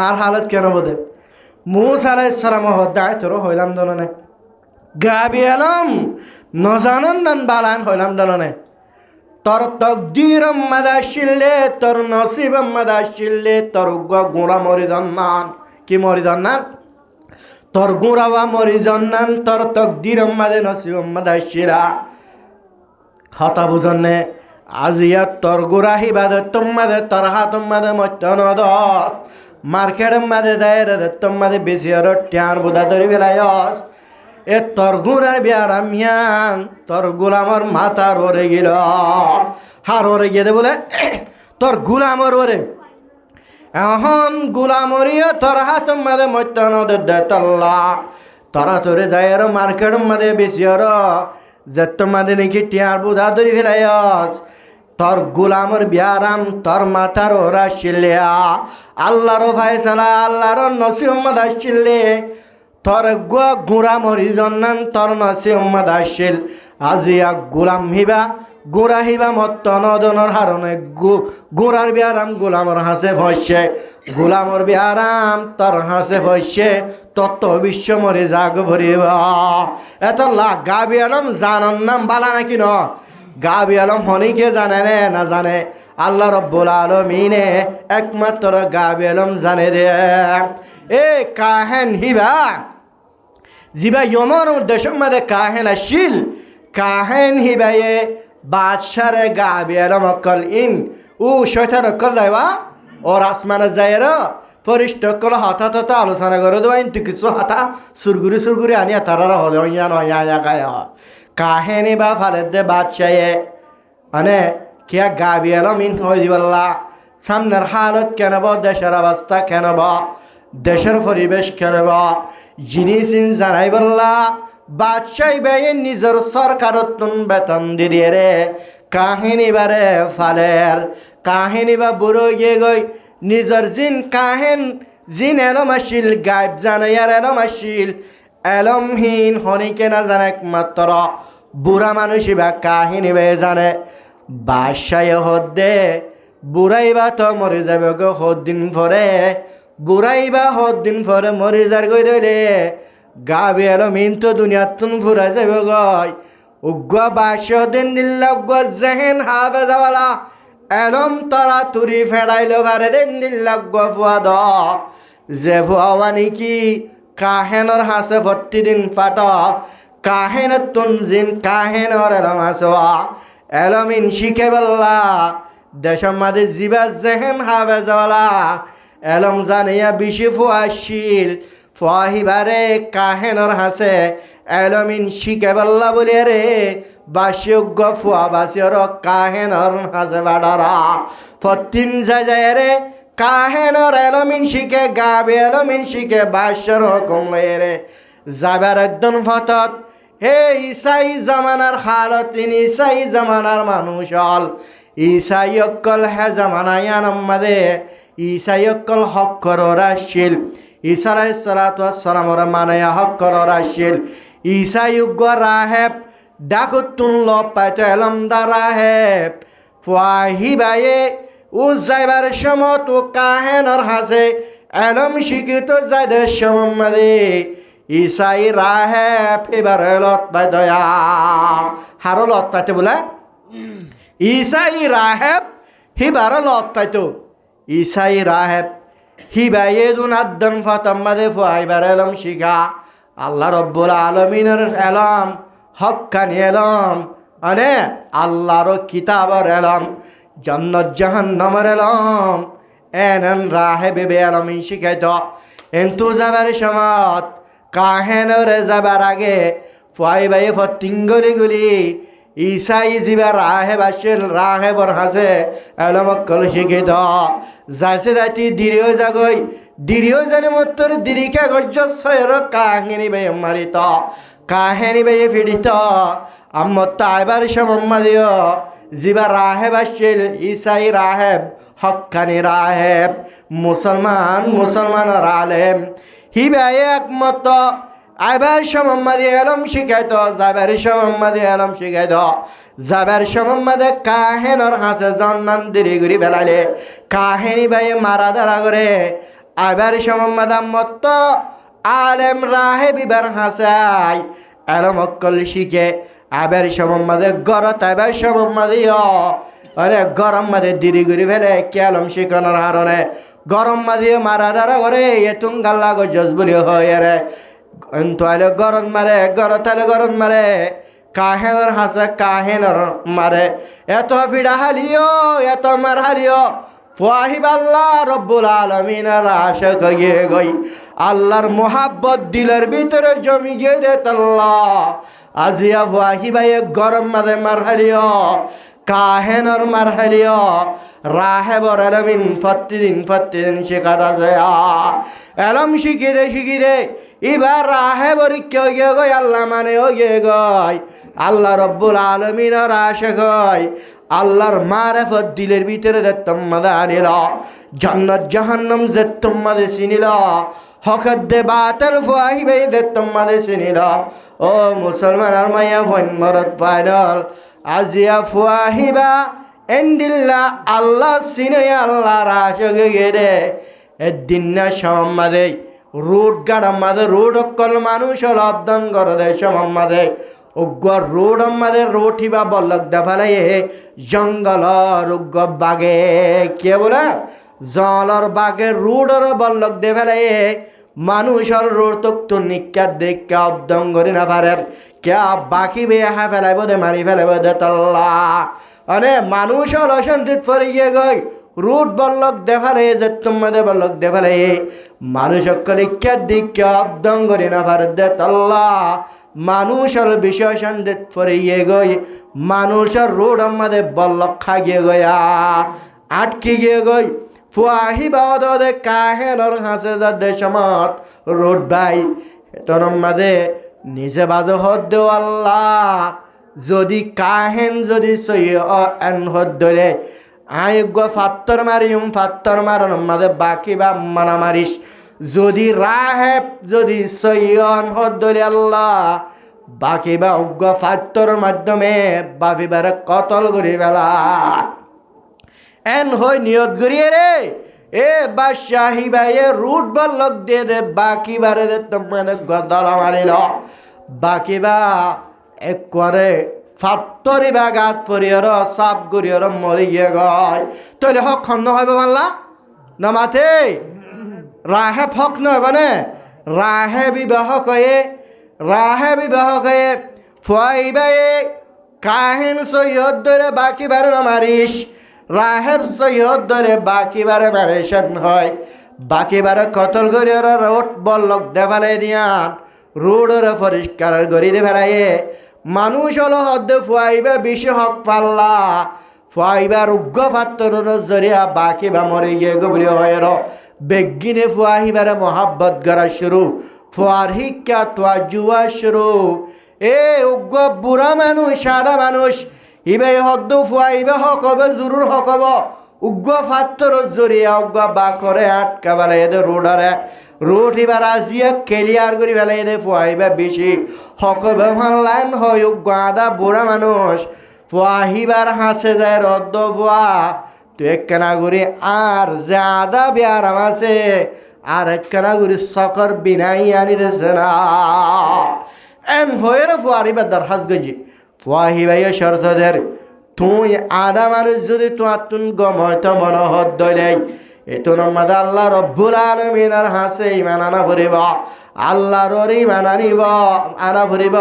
আর হালত কেন বদে মুসা আলাইহিস সালাম হদায় তোর হইলাম দননে গাবি এলাম নজানন নান বালান হইলাম দননে তোর তকদির মাদাশিলে তোর নসিব মাদাশিলে তোর গুণা মরি জান্নান কি মরি জান্নান তোর গুণাওয়া মরি জান্নান তোর তকদির মাদে নসিব মাদাশিলা হতা বুঝনে আজিয়া তোর গুড়া হিবাদে তোমাদের তোর হাত মাদে মত্যন দস মার্কেট মাদে দেয় তোমাদের বেশি আর ট্যার বোধা ধরি বেলায়স এ তোর গুণার বিয়ারাম ইয়ান তোর গোলামর মাথার ওরে গিল হার ওরে গিয়ে বলে তোর গোলামর ওরে এখন গোলামরিয়া তোর হাত মাদে মত্যন দে তল্লা তোরা তোরে যায় আর মার্কেট মাদে বেশি আর যে তোমাদের নাকি টিয়ার বোধা ধরি ফেলাইস তোর গোলামর বিয়ারাম তোর মাথার ওরা শিলিয়া আল্লাহর ফায়সালা আল্লাহর নসিহম্মদ আসছিলে তোর গুড়া মরি জন্নান তোর নসিহম্মদ আসছিল আজিয়া গোলাম হিবা গোড়া হিবা মত নদনের হারণে গোড়ার বিয়ারাম গোলামর হাসে ফসছে গোলামর বিয়ারাম তোর হাসে ফসছে তত্ত্ব বিশ্ব মরে জাগ ভরিবা এত গাবি আলম জানন নাম বালা নাকি ন গাবি আলম হনিকে জানে না জানে আল্লাহ রব্বুল আলামিনে একমাত্র গাবি আলম জানে দে এ কাহেন হিবা জিবা ইয়মর দেশের মধ্যে কাহেন আসিল কাহেন হিবায়ে বাদশারে গাবি আলম অকল ইন ও শয়তান অকল যাইবা ওর আসমানে যায় ফরিষ্টকল হঠাৎ আলোচনা করে দেওয়া কিন্তু কিছু হাতা সুরগুরি আনিয়া তারা হলে গায় কাহেনি বা ফালের দে বাদশাহে মানে কিয়া গাবি এলাম ইন হয়ে দিবল্লা সামনের হালত কেনব দেশের অবস্থা কেনব দেশের পরিবেশ কেনব জিনিস জানাই বললা বাদশাহ বেয়ে নিজের সরকারত বেতন দিয়ে রে কাহিনী বারে ফালের কাহিনী বা বুড়ো গিয়ে গই নিজের জিন কাহেন জিন এলম আসিল গাইব জানে আর এলম আসিল এলমহীন হনিকে না জানে একমাত্র বুড়া মানুষই বা কাহিনী বে জানে বাদশাহ হদে বুড়াইবা তো মরে যাবে গো হদিন পরে বুড়াইবা হদিন পরে মরে যার গই দইলে গাবি এলমিন তো দুনিয়াত তুন ফুরা যাব গই উগ্র বাসিও দিন দিল্লা উগ্র জেহেন হাবে যাওয়ালা এলম তারা তুরি ফেড়াইল বারে দিন দিল্লা উগ্র ফুয়া দ যে ফুয়া কি কাহেনর হাসে প্রতিদিন ফাট কাহেনের তুন জিন কাহেনর এলম হাসওয়া এলমিন শিখে বললা দেশের মাঝে জিবা জেহেন হাবে যাওয়ালা এলম জানিয়া বেশি ফুয়াশীল ফুয়াহিবারে কাহেনর হাসে এলমিন শিখে বললা বলে রে বাসিয়োগ্য ফুয়া বাসিয়র কাহেনর হাসে বাডারা ফতিন যায় রে কাহেনর এলমিন শিখে গাবে এলমিন শিখে বাসর হুকুম লয়ে রে যাবার একদম ফতত হে ইসাই জামানার হালত ইসাই জামানার মানুষ হল ইসাই অকল হে জামানায়ান আমাদে ইসাই অকল হক কররা শিল ঈসা আলাইহিস সালাতু ওয়াস সালামর মানায়া হক কররা শিল ইসাই উগ্র রাহেব ডাকুতুন ল পাইতে এলম দা রাহেব ফাহি বায়ে ও যাইবার সময় তো কাহেনর হাসে এলম শিখিত যাইদের সমমাদে ইসাই রাহেব এবার লত পাইতয়া হারো লত পাইতে বলে ইসাই রাহেব হিবার লত পাইতো ইসাই রাহেব হিবাইয়ে দুনাদ্দন ফাতাম্মাদে ফুয়াইবার এলম শিখা আল্লাহ রব্বুল আলমিনের এলম হক্কানি এলম মানে আল্লাহর কিতাবর এলম জান্নাত জাহান্নামের এলম এনন রাহে বেবে এলমিন শিখাইত এন্তু যাবার সময় কাহেনরে যাবার আগে ফুয়াইবাইয়ে ফতিঙ্গলিগুলি ইসাই জিবা রাহে বাসিল রাহে বর হাসে এলমক্কল শিখিত যাইছে যাইতি দিরিও যাগই দিরিও জানে মত্তর দিরিকে গজ্জর কাহিনী বে মারিত কাহিনী বে ফিরিত আম্মত আইবার সমম্মা দিও জিবা রাহে বাসিল ইসাই রাহেব হক্কানি রাহেব মুসলমান আলেম হিবে একমত আইবার সমম্মাদি এলম শিখাইত যাবার সমম্মাদি এলম শিখাইত যাবার সমম্মাদে কাহেনর হাসে জন্নান দিরি গুড়ি বেলালে কাহিনী বাই মারা দাঁড়া করে আইবার সমম্মাদা মত আলেম রাহে বিবার হাসাই এলম অক্কল শিখে আইবার সমম্মাদে গরত আইবার সমম্মাদিও আরে গরম মাদে দিরি গুড়ি ফেলে কেলম শিখানোর হারণে গরম মাদিয়ে মারা দাঁড়া করে এতুন গাল্লা গজস বলি হয় রে তাহলে গরম মারে তাহলে গরম মারে কাহেনর হাসে কাহেনর মারে এত ফিডা হালিও এত মার হালিও ফাহিব আল্লাহ রব্বুল আলমিনের আশক গিয়ে গই আল্লাহর মোহাব্বত দিলের ভিতরে জমি গিয়ে রে তাল্লাহ আজিয়া ফাহিবাই গরম মারে মার হালিও কাহেনর মার হালিও রাহেবর এলমিন ফতিদিন শেখাদা যায় এলম শিখিরে এবার রাহেবর কেউ গিয়ে গই আল্লাহ মানে ও গিয়ে গই আল্লাহ রব্বুল আলমিনের আশা গই আল্লাহর মারেফত দিলের ভিতরে যে তোমাদের আনিল জান্নাত জাহান্নাম যে তোমাদের চিনিল হকত দে বাতল ফুয়াহিবে যে তোমাদের চিনিল ও মুসলমান আর মাইয়া ফোন মরত পাইনল আজিয়া ফুয়াহিবা এন্দিল্লা আল্লাহ চিনে আল্লাহর আশা গেরে এদিন না সম্মাদে রোড গাড়াম্মাদে রোড অকল মানুষ লব্ধন করে দেয় সম্মাদে উগ্র রোড আমাদের রোঠিবা বল্লক দেখালে জঙ্গলর উগ্র বাগে কে বলে জলর বাগে রোডর বল্লক দেখালে মানুষের রোড তো নিকা দেখে অব্দন করি না পারে কে বাকি বেয়া ফেলাইব দে মারি ফেলাইব দে তল্লা মানে মানুষের অশান্তিত ফরিয়ে গই রুট বল্লক দেখালে যে তোমাদের বল্লক দেখালে মানুষ কলিকা দিকে অব্দন করি না পারে দে তল্লা মানুষের বিষয় সন্দেহ ফরিয়ে গই মানুষের রোড আমাদের বল্লক খাগিয়ে গয়া আটকে গিয়ে গই ফুয়াহি বাদে কাহেনর হাসে যা দেশমত রোড বাই তোর মাদে নিজে বাজে হদ দেও আল্লাহ যদি কাহেন যদি সইন হদ ধরে আয়োগ্য ফাত্তর মারন মাদে বাকি বা মানা মারিস যদি রাহেব যদি সইয়ন হদ ধরে আল্লাহ বাকি বা উগ্র ফাত্তর মাধ্যমে বাবিবারে কতল করি বেলা এন হই নিয়ত করিয়ে রে এ বাদশাহী ভাইয়ে রুট বল্লক দিয়ে দে বাকি বারে দে তোমাদের গদল মারিল বাকি বা এক করে ফাত্তরি বা গাত পরিয়র সাপ গরিয়র মরি গিয়ে গয় তৈলে হক খন্ন হইব মাল্লা না মাথে রাহে হক নয় মানে রাহে বিবাহ কয়ে ফুয়াইবাই কাহেন সৈয়দ ধরে বাকি বারে না মারিস রাহেব সৈয়দ ধরে বাকি বারে মারেশন হয় বাকি বারে কতল করি ওরা রোড বল্লক দেখালে দিয়ান রোড ওরা পরিষ্কার করি দে ফেলাইয়ে মানুষ হলো হদ্দে ফুয়াইবা বেশি হক পাল্লা ফুয়াইবার উগ্র পাত্তর জরিয়া বাকি বা মরে গিয়ে গবলি হয় বেগিনে ফুয়াহিবারে মহাব্বত করা শুরু ফুয়ার শিক্ষা তোয়া জুয়া শুরু এ উগ্র বুড়া মানুষ সাদা মানুষ ইবে হদ্দ ফুয়াইবা হক হবে জরুর হক হব উগ্র পাত্তর জরিয়া উগ্র বা করে আটকা বেলা এদের রোডারে রোড এবার আসিয়া ক্লিয়ার করি বেলা এদের ফুয়াইবা বেশি হক হবে লাইন হয় উগ্র আদা বুড়া মানুষ ফুয়াহিবার হাসে যায় রদ্দ ফুয়া তো একখানা করি আর যে আদা বেয়ারাম আছে আর একখানা করি সকর বিনাই আনি দেছে না এন হয়ে ফুয়ারিবার দরখাস গজি ফুয়াহি ভাইয়া শর্তদের তুই আদা মানুষ যদি তোমার তুন গম হয়তো মনোহর দইলে এতো নমাদ আল্লাহ রব্বুল আলমিনার হাসে ইমান আনা ফুরিব আল্লাহর ইমান আনিব আনা ফুরিব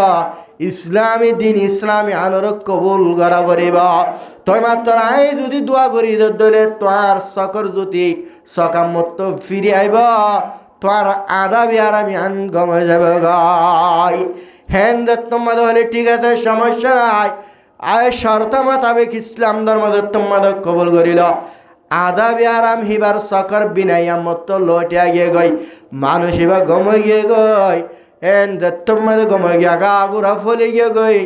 ইসলামী দিন ইসলামী আনর কবুল করা ফুরিব তই মাত্র আই যদি দোয়া করি দলে তোর সকর জ্যোতি সকাম মতো ফিরে আইব তোর আদা বিয়ার আমি আন গমে যাব গাই হ্যান তোমাদের হলে ঠিক আছে সমস্যা নাই আয় শর্ত মোতাবেক ইসলাম ধর্ম তোমাদের কবুল করিল আদা বিয়ারাম হিবার সকর বিনাইয়া মতো লটিয়া গিয়ে গই মানুষ হিবা গমে গিয়ে গই এন তোমাদের গমে গিয়া গা গুড়া ফলে গিয়ে গই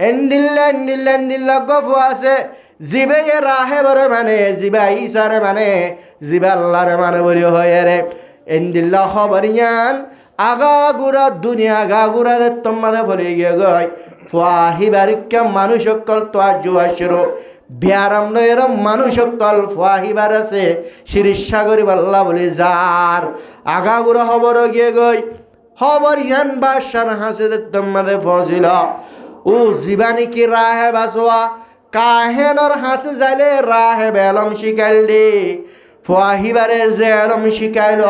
এন্ডিল্লা গফু আছে জিবে রাহে বরে মানে জিবা ইসারে মানে জিবা আল্লাহরে মানে বলি হয় রে এন্ডিল্লা খবরিয়ান আগা গুড়া দুনিয়া আগা গুড়া তোমাদের ফলে গিয়ে গই ফুয়াহিবারিকা মানুষ সকল তো জুয়া শুরু বিয়ারাম নয়ের মানুষ সকল ফুয়াহিবার আছে শিরিষাগরি বাল্লা বলি যার আগা গুড়া খবর গিয়ে গই খবর ইয়ান বাসার হাসে তোমাদের ফসিল ও জীবানী কি রাহে বাসোয়া কাহেনর হাসে যাইলে রাহে বেলম শিকাইল দি ফুয়াহিবারে যে এলম শিকাইল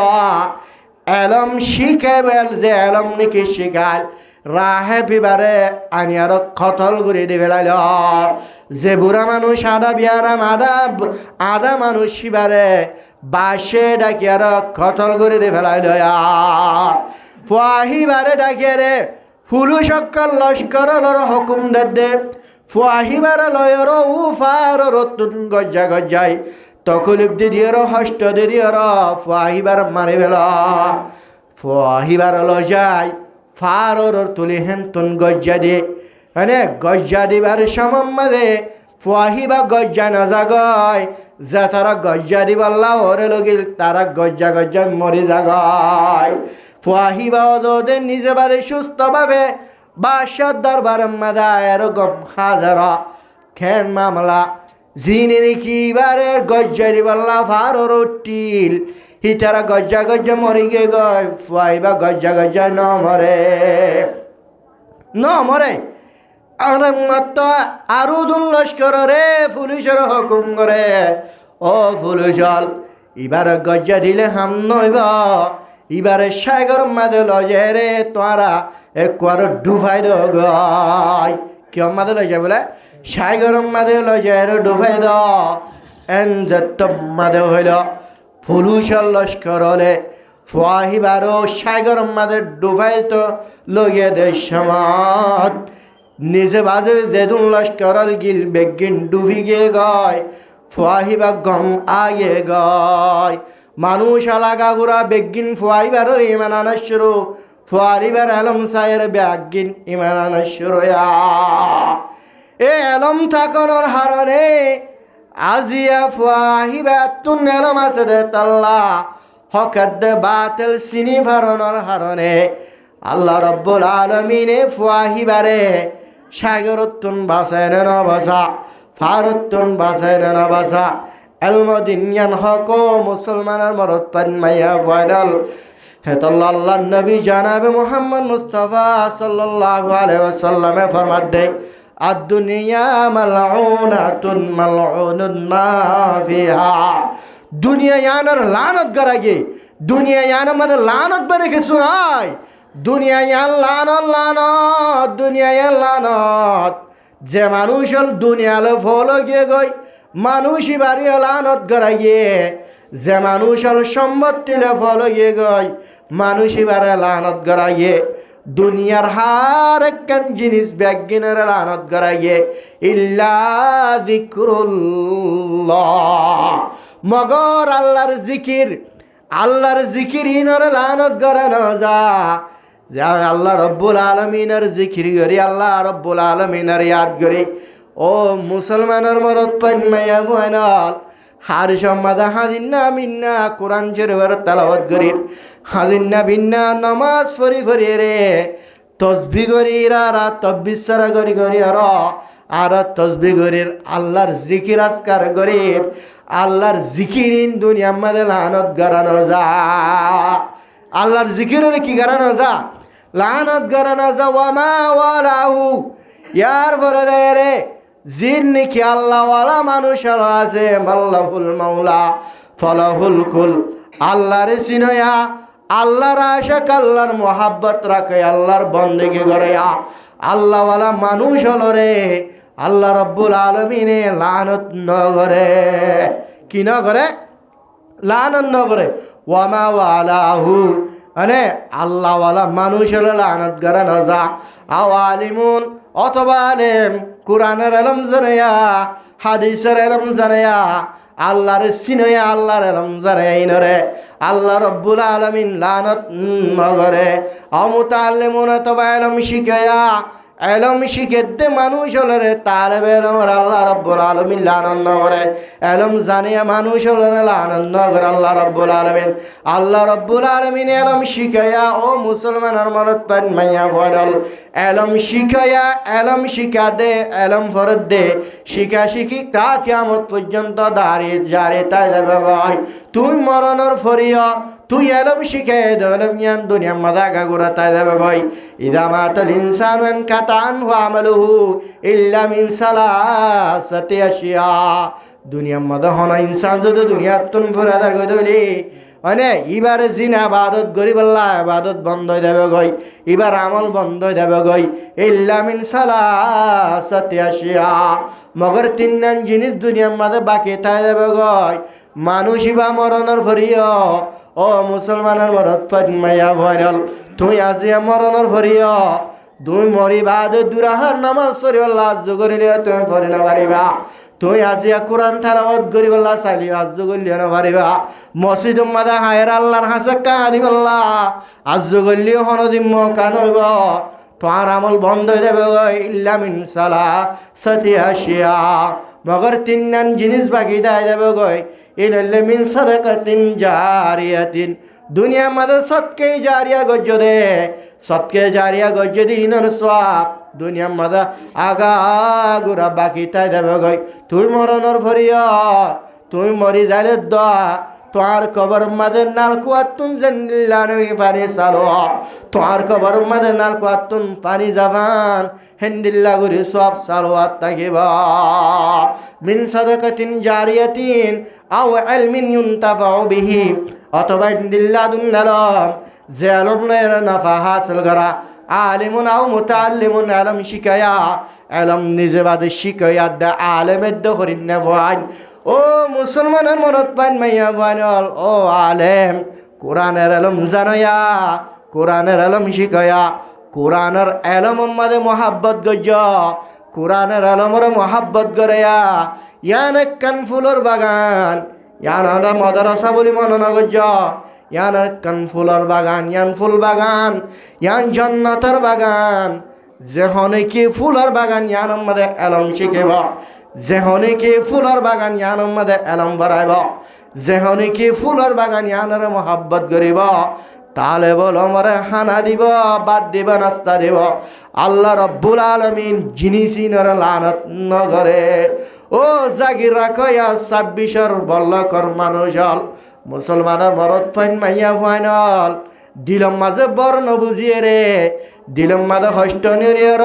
এলম শিখাইবেল যে এলম নাকি শিখাইল রাহে পিবারে আনি আর খতল করে দি ফেলাইল যে বুড়া মানুষ আদা বিয়ারাম আদা মানুষ শিবারে বাসে ডাকি আর খতল করে দি ফেলাইল ফুয়াহিবারে ডাকিয়ে রে ফুলু সকল লস্কর হুকুম দে ফুয়াহিবার লয়র উফার রতুন গজ্জা গজ্জাই তকুলিপ দিদির হস্ত দিদির ফুয়াহিবার মারি বেল ফুয়াহিবার লজাই ফারর তুলি হেন তুন গজ্জা দিয়ে মানে গজ্জা দিবার সম্বন্ধে ফুয়াহিবা গজ্জা না জাগয় যে তারা গজ্জা দিবাল্লা ওরে লগিল তারা গজ্জা গজ্জা মরি জাগয় ফুয়াহিবা ওদের নিজে বাদে সুস্থভাবে বাসার দরবার মাদা এরকম হাজার খেন মামলা জিনে নাকি বারে গজ্জা দিবাল্লা ফারর টিল হিতারা গজ্জা গজ্জা মরি গে গয় ফুয়াহিবা গজ্জা গজ্জা ন মরে আর মাত্র আরো দুন লস্কর রে পুলিশের হুকুম করে ও পুলিশল এবার গজ্জা দিলে হাম নইব এবারে সাগর মাদে লজে রে তোরা একবার ডুবাই দ গাই কেউ মাদে লজে বলে সাগর মাদে লজে রে ডুবাই দ এন যত মাদে হইল পুলিশের লস্কর হলে ফুয়াহিবারও সাগর মাদে ডুবাই তো লগে দে সমাজ নিজে বাজে যেদুন লস্করল গিল বেগিন ডুবি গে গয় ফুয়াহিবা গম আগে গয় মানুষ আলাগা গুড়া বেগিন ফুয়াহিবার ইমান আনশ্বরু ফুয়ারিবার আলম সায়ের ব্যাগিন ইমান আনশ্বরু এ আলম থাকনোর হারনে আজিয়া ফুয়াহিবা তুন আলম আছে দে তাল্লা হকদ বাতিল সিনি ফারনোর হারনে আল্লাহ রব্বুল আলামিনে ফুয়াহিবারে সাগরতুন বাসায় না বাসা ফারতুন বাসায় না বাসা এলমদিন ইয়ান হক মুসলমানের মরদ পান মাইয়া বয়নাল হেতল্লাহ আল্লাহ নবী জানাবে মুহাম্মদ মুস্তাফা সাল্লাল্লাহু আলাইহি ওয়াসাল্লামে ফরমাত দে আদ-দুনিয়া মালউনাতুন মালউনুন মা ফিহা দুনিয়া ইয়ানার লানত গরাগে দুনিয়া ইয়ানা মানে লানত বেরে কিছু নাই দুনিয়া ইয়ান লানত লানত দুনিয়া ইয়ান লানত যে মানুষ হল দুনিয়ালে ফলো গিয়ে গই মানুষই বাড়ি লানত গরাগে যে মানুষ হল সম্পত্তিলে ফলো গিয়ে গই মানুষই বারে লানত গরাগে দুনিয়ার হার একখান জিনিস ব্যাগিনের লানত গরাগে ইল্লা যিকরুল্লাহ মগর আল্লাহর জিকির ইনর লানত গরা না যা আল্লাহ রব্বুল আলমিনের জিকির করি আল্লাহ রব্বুল আলমিনের ইয়াদ করি ও মুসলমানের মরদ পান মাইয়া বয়নাল হার সম্মাদা হাদিন্না মিন্না কোরআন শরীফের তেলাওয়াত করি হাদিন্না বিন্না নামাজ পড়ি রে তসবিহ করি আর তকবীর সারা করি আর তসবিহ করি আল্লাহর জিকির আজকার করি আল্লাহর জিকিরিন দুনিয়ার মধ্যে লানত গরানো যা আল্লাহর জিকিরের কি গরানো যা লানত গরানো যা ওয়ামা ওয়ালাহু ইয়ার পরে দেয় রে জিন নাকি আল্লাহ ওয়ালা মানুষ আছে মাল্লাহুল মাওলা ফলাহুল কুল আল্লাহর সিনয়া আল্লাহর আশাক আল্লাহর মোহাব্বত রাখে আল্লাহর বন্দেগি করে আল্লাহ ওয়ালা মানুষ হলো রে আল্লাহ রব্বুল আলমিনে লানত ন করে কি না করে লানত ন করে ওয়ামা ওয়ালাহু মানে আল্লাহ ওয়ালা মানুষ হলো লানত করে না যা আওয়ালিমুন অথবা আলেম কোরআনের এলম জানায়া হাদিসের এলম জানায়া আল্লাহর সিনয়া আল্লাহর এলম জানাই নরে আল্লাহ রব্বুল আলামিন লানত নগরে অমুতাল্লিমুন অথবা এলম শিখায়া এলম শিখে দে মানুষ হলরে তালেবে এলমর আল্লাহ রব্বুল আলামিন লানত নগরে এলম জানিয়া মানুষ হলরে লানত নগরে আল্লাহ রব্বুল আলামিন এলম শিখায়া ও মুসলমানের মরদ পান মাইয়া বয়নাল এলম শিখায়া এলম শিখা দে এলম ফরদ দে শিখা শিখি তা কিয়ামত পর্যন্ত দাঁড়িয়ে জারে তাই যাবে ভাই তুই মরণের ফরিয়া তুই এলম শিখে এলম জ্ঞান দুনিয়া মাদা গাগুরা তাই যাবে ভাই ইদা মাতাল ইনসানু আন কাতান ওয়া আমালুহু ইল্লা মিন সালাসাতি আশিয়া দুনিয়া মাদা হনা ইনসান যদি দুনিয়া তুন ফরাদার গদলি মানে এবার জিনা ইবাদত গরিব আল্লাহ ইবাদত বন্ধ হয়ে যাবে গই এবার আমল বন্ধ হয়ে যাবে গই ইল্লা মিন সালাসাতি আশিয়া মগর তিনজন জিনিস দুনিয়ার মধ্যে বাকি থাই যাবে গই মানুষ বা মরণের ফরিয়া ও মুসলমানের মরদ পান মাইয়া ভয়নাল তুই আজিয়া মরণের ফরিয়া দুই মরি বাদ দুরাহার নামাজ পড়ি আল্লাহ আজ্জ করিলে তুমি পড়ি না পারিবা তুই আজিয়া কোরআন তেলাওয়াত করি আল্লাহ চাইলি আজ্জ করলি না পারিবা মসজিদ মাদা হায়ের আল্লাহর হাসে কানি আল্লাহ আজ্জ করলি হনদিম কান হইব তোমার আমল বন্ধ হয়ে যাবে ইল্লা মিন সালাসাতি আশিয়া মগর তিনজন জিনিস বাকি দেয় যাবে গই ইল্লা মিন সাদাকাতিন জারিয়াতিন দুনিয়ার মধ্যে সৎকে জারিয়া গজ্জ দে সৎকে জারিয়া গজ্জ দিনের সওয়াব দুনিয়ার মধ্যে আগা গুরা বাকি তাই দেবে গই তুই মরণর ফরিয়া তুই মরি যাইলে দোয়া তোমার কবর মধ্যে নাল কুয়াতুন জান্নিল্লা নবী পানি সালো তোমার কবর মধ্যে নাল কুয়াতুন পানি জাবান হেন্দিল্লা গুরি সব সালোয়াত তাকিবা মিন সাদাকাতিন জারিয়াতিন আও ইলমিন ইউনতাফাউ বিহি অথবা হেন্দিল্লা দুন্নালম যে আলমের নাফা হাসিল করা আলিমুন আও মুতাআল্লিমুন আলম শিখায়া আলম নিজে বাদে শিখায়া দা আলেমের দহরিন নেভান ও মুসলমানের মরদ পান মাইয়া বানল ও আলেম কোরআনের এলম জানয়া কোরআনের এলম শিখায়া কোরআনের এলম মাদে মোহাব্বত গজ্জ কোরআনের এলমর মোহাব্বত গড়য়া ইয়ান কান ফুলর বাগান ইয়ান হলো মাদ্রাসা বলি মননা গজ্জ ইয়ান কান ফুলর বাগান ইয়ান ফুল বাগান ইয়ান জান্নাতের বাগান যেহনে কি ফুলর বাগান ইয়ান মাদে এলম শিখেব যেহনে কি ফুলর বাগান ইয়ানোর মধ্যে এলম বাড়াইব যেহনে কি ফুলর বাগান ইয়ানোর মোহাব্বত করিব তাহলে বলো মরে হানা দিব বাদ দিব নাস্তা দিব আল্লাহ রব্বুল আলামিন জিনিসিনর লানত নগরে ও ও জাগির রাখয়া 26 বল্লকর মানুষ হল মুসলমানের মরদ ফাইন মাইয়া ফাইনল দিলম মাঝে বর্ণ বুঝিয়ে রে দিলম মাঝে হষ্ট নিরিয়র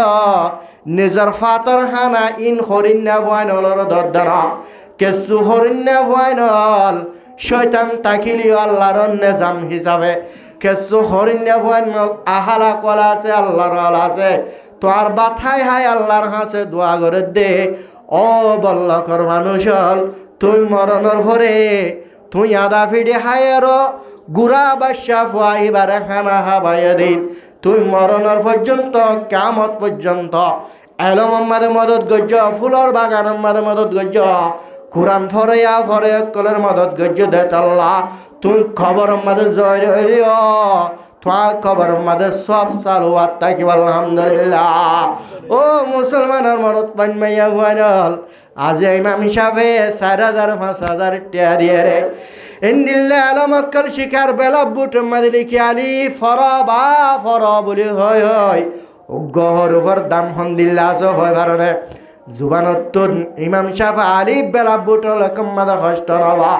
নিজের ফাতর হানা ইন হরিণা ফাইনলর দরদারা কেসু হরিণা ফাইনল শয়তান তাকিলি আল্লাহর নিজাম হিসাবে কেসু হরিণা ফাইনল আহালা কলা আছে আল্লাহর আলা আছে তোর বাথাই হাই আল্লাহর হাসে দোয়া করে দে ও বল্লকর মানুষ হল তুই মরণর ভরে তুই আদা ফিডে হায়ের গুড়া বাসা ফুয়াইবারে খানা হাবাইয়া দিন তুই মরণর পর্যন্ত কামত পর্যন্ত এলো মাদে মদত গজ্জ ফুলর বাগান মাদে মদত গজ্জ কোরআন ফরেয়া ফরে কলের মদত গজ্জ দে আল্লাহ তুই খবর মাদে জয় রিও তোমার খবর মাদে সব সালুয়াত তাকি আলহামদুলিল্লাহ ও মুসলমানের মরদ পান মাইয়া ফাইনাল আজ ইমাম সাহেবে 4,000-5,000 টিয়া দিয়ে রে ইন্দিল্লা আলমক্কল শিকার বেলা বুট মাদিলিকি আলি ফরবা ফর বলি হয় হয় গহর উপর দাম হন্দিল্লা আছে হয় ভারনে জুবানত্তুন ইমাম সাহেব আলি বেলা বুট লকম্মাদা কষ্ট নবা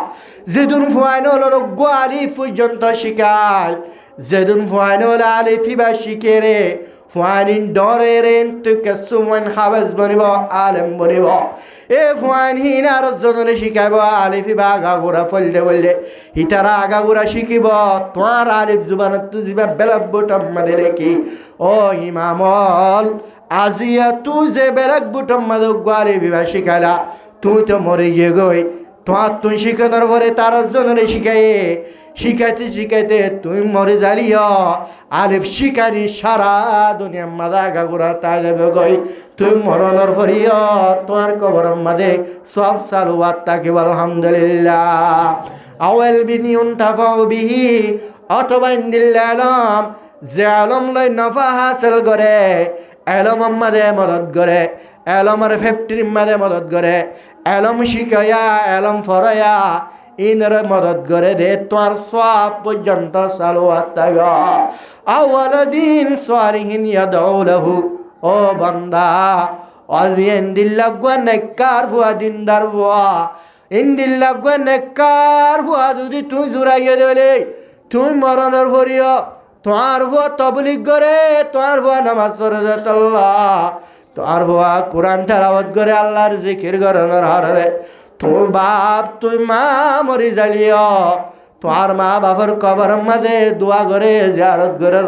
যেদুন ফাইনাল গো আলি পর্যন্ত শিকায় যেদুন ফাইনাল আলি ফিবা শিকে রে ফাইনিন ডরে রেন তুই কেসুমান হাবেজ বনিব আলেম বনিব এ ফাইন হিনার জনরে শিখাইব আলিফি বা আগাগোড়া ফললে বললে হিতারা আগাগোড়া শিখিব তোমার আলিফ জুবানত তুই যাবা বেলাক বুটম মানে রেখি ও ইমামল আজিয়া তুই যে বেলাক বুটম মানে গোয়ালি বিবা শিখাইলা তুই তো মরে গিয়ে গই তোমার তুই শিখানোর পরে তার জনরে শিখাই শিখাইতে শিখাইতে তুই মরে যালিও আলিফ শিকারি সারা দুনিয়া মাদা গাগুড়া তাই যাবে গই তুই মরণর ফরিয় তোমার কবর মাদে সব সালুয়াত তাকে আলহামদুলিল্লাহ আওয়াল বিনিউন তাফাউ বিহি অথবা ইন্দিল্লা আলম যে আলম লই নফা হাসিল করে আলম মাদে মদত করে আলমের ফ্যাক্টরি মাদে মদত করে আলম শিখায়া আলম ফরায়া ইনরে মদত করে দে তোর সব পর্যন্ত সালুয়াত তাগা আওয়াল দিন সালিহিন ইয়াদউ লাহু ও বান্দা আজিন দিল্লাগা নেকার ফুয়া দিনদার ফুয়া ইন্দিল্লাগা নেকার ফুয়া যদি তুই জুরাইয়া দেলে তুই মরণের ভরিও তোর ফুয়া তবলিগ করে তোর ফুয়া নামাজ পড়ে দে আল্লাহ তোর ফুয়া কোরআন তেলাওয়াত করে আল্লাহর জিকির করানোর হারে তুই বাপ তুই মা মরি যালিও তোমার মা বাবার কবর মাঝে দোয়া করে জিয়ারত করে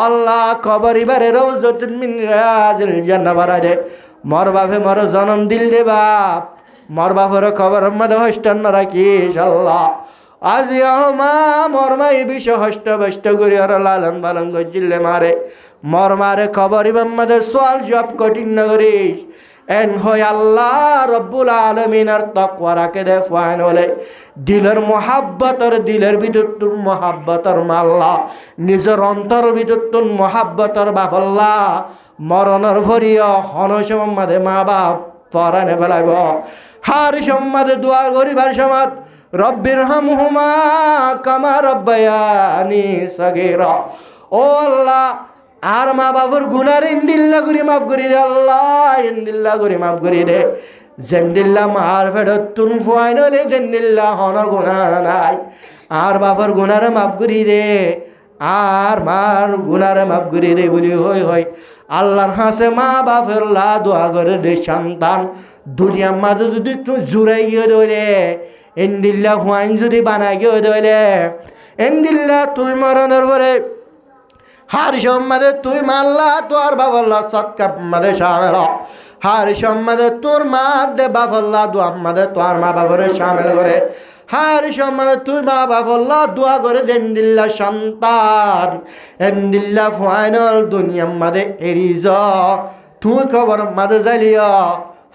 আল্লাহ কবর ইবারে রওজাতুন মিন রিয়াজিল জান্নাহ বানাই দে মর বাপে মর জন্ম দিল দে বাপ মর বাপের কবর মাঝে হস্টান না রাখিস আল্লাহ আজ মা মর মাই বিষ হষ্ট বষ্ট করি আর লালন পালন গজিলে মারে মর মারে কবর ইবাম মাঝে সোয়াল জব কঠিন না করিস এন হয় আল্লাহ রব্বুল আলমিনের তাকওয়া রাখে দে ফাইন হলে দিলের মহাব্বতর দিলের ভিতর তোর মহাব্বতর মাল্লা নিজের অন্তর ভিতর তোর মহাব্বতর বাপল্লা মরণর ভরিয়া হন সম্মাদে মা বাপ পরানে ফেলাইব হার সম্মাদে দোয়া করিবার সমাজ রব্বির হামহুমা কামা রব্বায়ানি সগীরা ও আল্লাহ আর মা বাবার গুনার ইন্দিল্লা করে মাফ করি দে আল্লাহ ইন্দিল্লা করে মাফ করি দে জেন্দিল্লা মার ফেরত তুন ফাইনালে জেন্দিল্লা হন গুনার নাই আর বাবার গুনারে মাফ করি দে আর মার গুনারে মাফ করি দে বলি হই হই আল্লাহর হাসে মা বাপের লা দোয়া করে দে সন্তান দুনিয়ার মাঝে যদি তুই জুড়াই গিয়ে দইলে ইন্দিল্লা ফাইন যদি বানাই গিয়ে দইলে ইন্দিল্লা তুই মরণের পরে হার সম্মাদে তুই মাল্লা তোর বাবল্লা সৎকা মাদে শামেল হার সম্মাদে তোর মা দে বাবল্লা দোয়া মাদে তোর মা বাবরে শামেল করে হার সম্মাদে তুই মা বাবল্লা দোয়া করে দেন্দিল্লা সন্তান এন্দিল্লা ফাইনাল দুনিয়া মাদে এরিজ তুই খবর মাদে জ্বালিয়া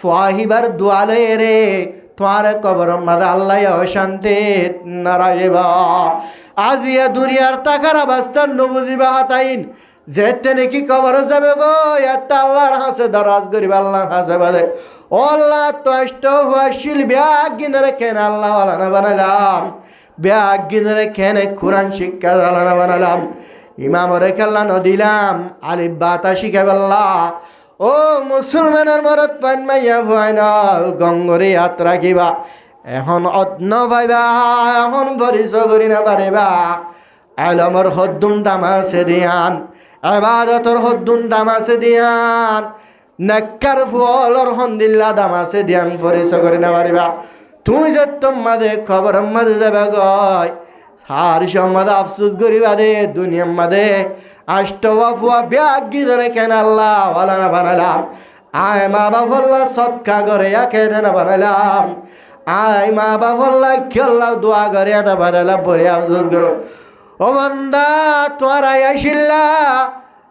ফাহিবার দোয়ালে রে তোর কবর মাদে আল্লাহ অশান্তি নারাইবা আজিয়া দুনিয়ার টাকার অবস্থা নবুজিবা হাতাইন যেতে নাকি কবর যাবে গো এত আল্লাহর হাসে দরাজ করিব আল্লাহর হাসে বলে ও আল্লাহ তষ্ট হওয়াশীল ব্যাগ গিনরে কেন আল্লাহ আলানা বানালাম ব্যাগ গিনরে কেন কোরআন শিক্ষা আলানা বানালাম ইমাম রে খেলা নদিলাম আলিফ বাতা শিখাব আল্লাহ ও মুসলমানের মরত পাইন মাইয়া ফাইনাল গঙ্গরে যাত্রা কিবা এখন অন্য পাইবা এখন পরিচয় করি না পারিবা আলমর হদ্দুম দামাসে দিয়ান আবাদতর হদ্দুম দামাসে দিয়ান নেককার ফলর হন্দিল্লা দামাসে দিয়ান পরিচয় করি না পারিবা তুই যে তোমাদের খবর মাঝে যাবে গয় আর সম্মাদে আফসুস করিবা দে দুনিয়ার মাঝে আষ্টওয়া ফুয়া ব্যাগি ধরে কেন আল্লাহ ওয়ালা না বানালাম আয় মা বাবল্লা সৎকা করে একে না বানালাম আয় মা বাবল্লা খেললাম দোয়া করে না বানালাম বলে আফসোস করো ও বান্দা তোরা আইসিল্লা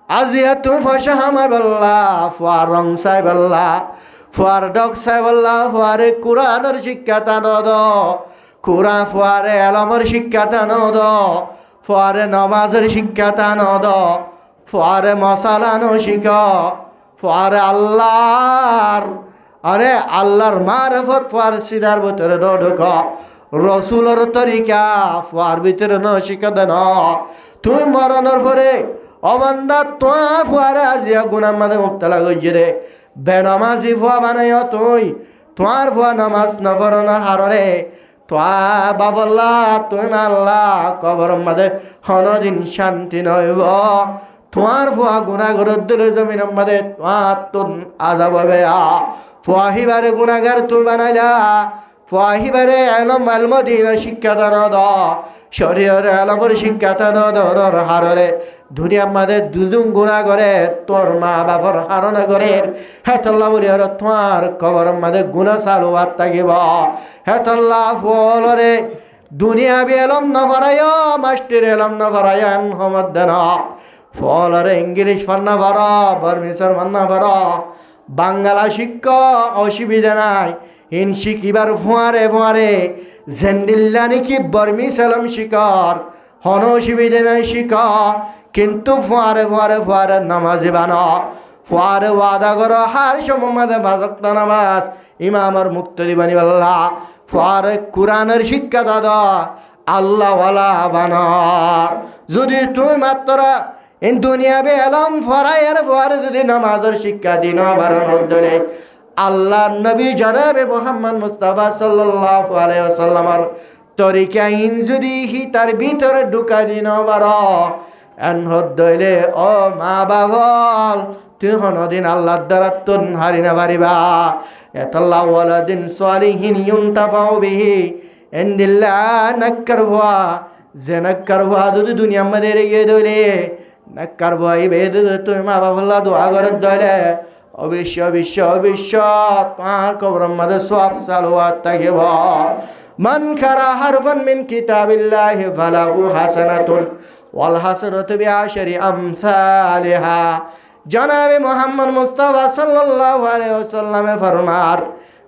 আজিয়া তু ফসা হামাই বল্লা ফুয়ার রং সাই বল্লা ফুয়ার ডক সাই বল্লা ফুয়ারে কুরআনের শিক্ষা টানো দ কুরআ ফুয়ারে আলমের শিক্ষা টানো দ ফুয়ারে নমাজের শিক্ষা টানো দ ফুয়ারে মশালানো শিখ ফুয়ারে আল্লাহর আরে আল্লাহর মারফত ফুয়ার সিদার ভিতরে ঢুক রসুলের তরিকা ফুয়ার ভিতরে ন শিখা দেন তুই মরণের পরে অবান্দা তোয়া ফুয়ারে আজিয়া গুনার মাঝে মুক্তলা গইছে রে বেনামাজি ফুয়া বানাইও তুই তোমার ফুয়া নামাজ নফরনার হাররে তোয়া বাবল্লা তুই মাল্লা কবর মাঝে হনদিন শান্তি নইব তোমার ফুয়া গুনাগর দিলে জমিন মাঝে তোমার তুন আজাব হবে ফুয়াহিবারে গুনাগার তুই বানাইলা ফুয়াহিবারে এলম আলমদিনের শিক্ষা দান দ শরীরের আলমের শিক্ষা দান দর হাররে দুনিয়ার মাঝে দুজন গুণা করে তোর মা বাপর হারণা করে হেতল্লা বলি আর তোমার কবর মাঝে গুণা চালু আর থাকিব হেতল্লা ফলরে দুনিয়া বি এলম নভরায় মাস্টির এলম নভরায় হমদ দেন ফলরে ইংলিশ ফান্না ভর বর্মিসর ফান্না ভর বাংলা শিক্ষা অসুবিধা নাই হিন শিখিবার ফুয়ারে ফুয়ারে জেন্দিল্লা নাকি বর্মিস এলম শিকর হন অসুবিধা নাই শিখ কিন্তু ফুয়ারে ফুয়ারে ফুয়ারে নামাজি বানা ফুয়ারে ওয়াদা করো হার সময় বাজক্ত নামাজ ইমামর মুক্ত দিবানি আল্লাহ ফুয়ারে কোরআনের শিক্ষা দাদা আল্লাহওয়ালা বানা যদি তুই মাত্র ইন দুনিয়া বে এলম ফরাইয়ের ফুয়ারে যদি নামাজের শিক্ষা দিন বারণ ধরে আল্লাহ নবী জনাবে মুহাম্মদ মুস্তাফা সাল্লাল্লাহু আলাইহি ওয়াসাল্লামের তরিকা ইন যদি হি তার ভিতরে ঢুকা দিন বার এন হইলে ও মা বাবল তুই কোনদিন আল্লাহর দ্বারা তুন হারি না পারিবা এতাল্লাহ ওয়ালাদিন সালিহিন ইউনতাফাউ বিহি ইনদিল্লাহ নাক্কার হুয়া যে নাক্কার হুয়া যদি দুনিয়া মধ্যে রেগে দইলে নাক্কার হুয়া ইবেদ তুই মা বাবল্লা দোয়া করে দইলে অবশ্য অবশ্য অবশ্য তোমার কবরের মধ্যে সওয়াব সালাওয়াত থাকিব মান কারা হারফান মিন কিতাবিল্লাহি ফালাহু হাসানাতুন ওয়াল হাসানাতু বিআশরি আমসালিহা জনাবে মুহাম্মদ মুস্তাফা সাল্লাল্লাহু আলাইহি ওয়াসাল্লামে ফরমার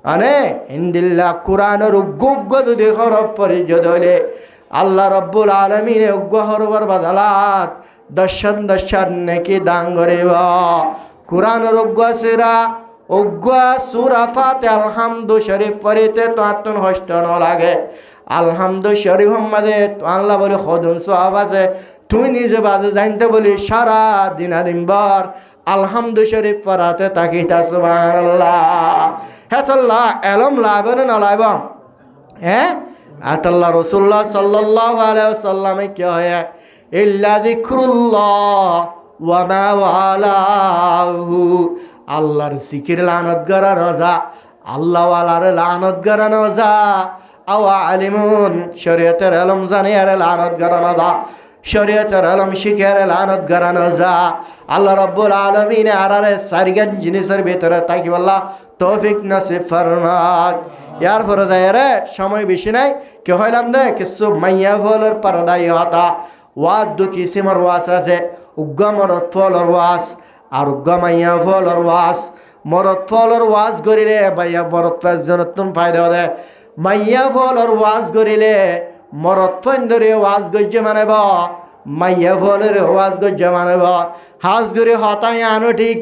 আনে ইনদিল্লাহ কুরআনের উগ্গ যদি হরফ পরিজদ হইলে আল্লাহ রাব্বুল আলামিন উগ্গ হরফের বদলাত দশন নেকি দান করিব কুরআনের উগ্গ সিরা উগ্গ সূরা ফাতিহা আলহামদু শরীফ পড়িতে তো আত্মন হষ্ট ন লাগে আলহামদু শরীফ মাঝে তো আল্লাহ বলে খদুন সওয়াব আছে তুই নিজে বাজে জানতে বলি সারা দিনবার আলহামদু শরীফ পড়াতে তাকিতা সুবহানাল্লাহ হেতাল্লাহ এলম লাভে না লাভ হ্যাঁ আতাল্লাহ রাসূলুল্লাহ সাল্লাল্লাহু আলাইহি ওয়াসাল্লামে কি হয় ইল্লা যিকরুল্লাহ ওয়া মা ওয়ালাহু আল্লাহর জিকির লানত করা রোজা আল্লাহ ওয়ালার লানত করা রোজা আও আলিমুন শরীয়তের ইলম জানে আর লানত করা রোজা শরীয়তের ইলম শিখে আর লানত করা রোজা আল্লাহ রাব্বুল আলামিন আরারে সারিগান জিনিসের ভিতরে তাকি আল্লাহ তৌফিক নসিব ফরমাক ইয়ার পরে যায় সময় বেশি নাই কি হইলাম দে কিছু মাইয়া ফলের পরদাই হতা ওয়াদ দু কিসিমের ওয়াস আছে উগ্গ মরত ফলর ওয়াস আর উগ্গ মাইয়া ফলর ওয়াস মরত ফলর ওয়াস করিলে ভাইয়া মরত পাঁচজনতুন ফায়দা দে মাইয়া ফলর ওয়াস করিলে মরত ফন্দরে ওয়াস গজ্জে মানেব মাইয়া ফলের ওয়াস গজ্জে মানেব হাজ করে হতাই আনো ঠিক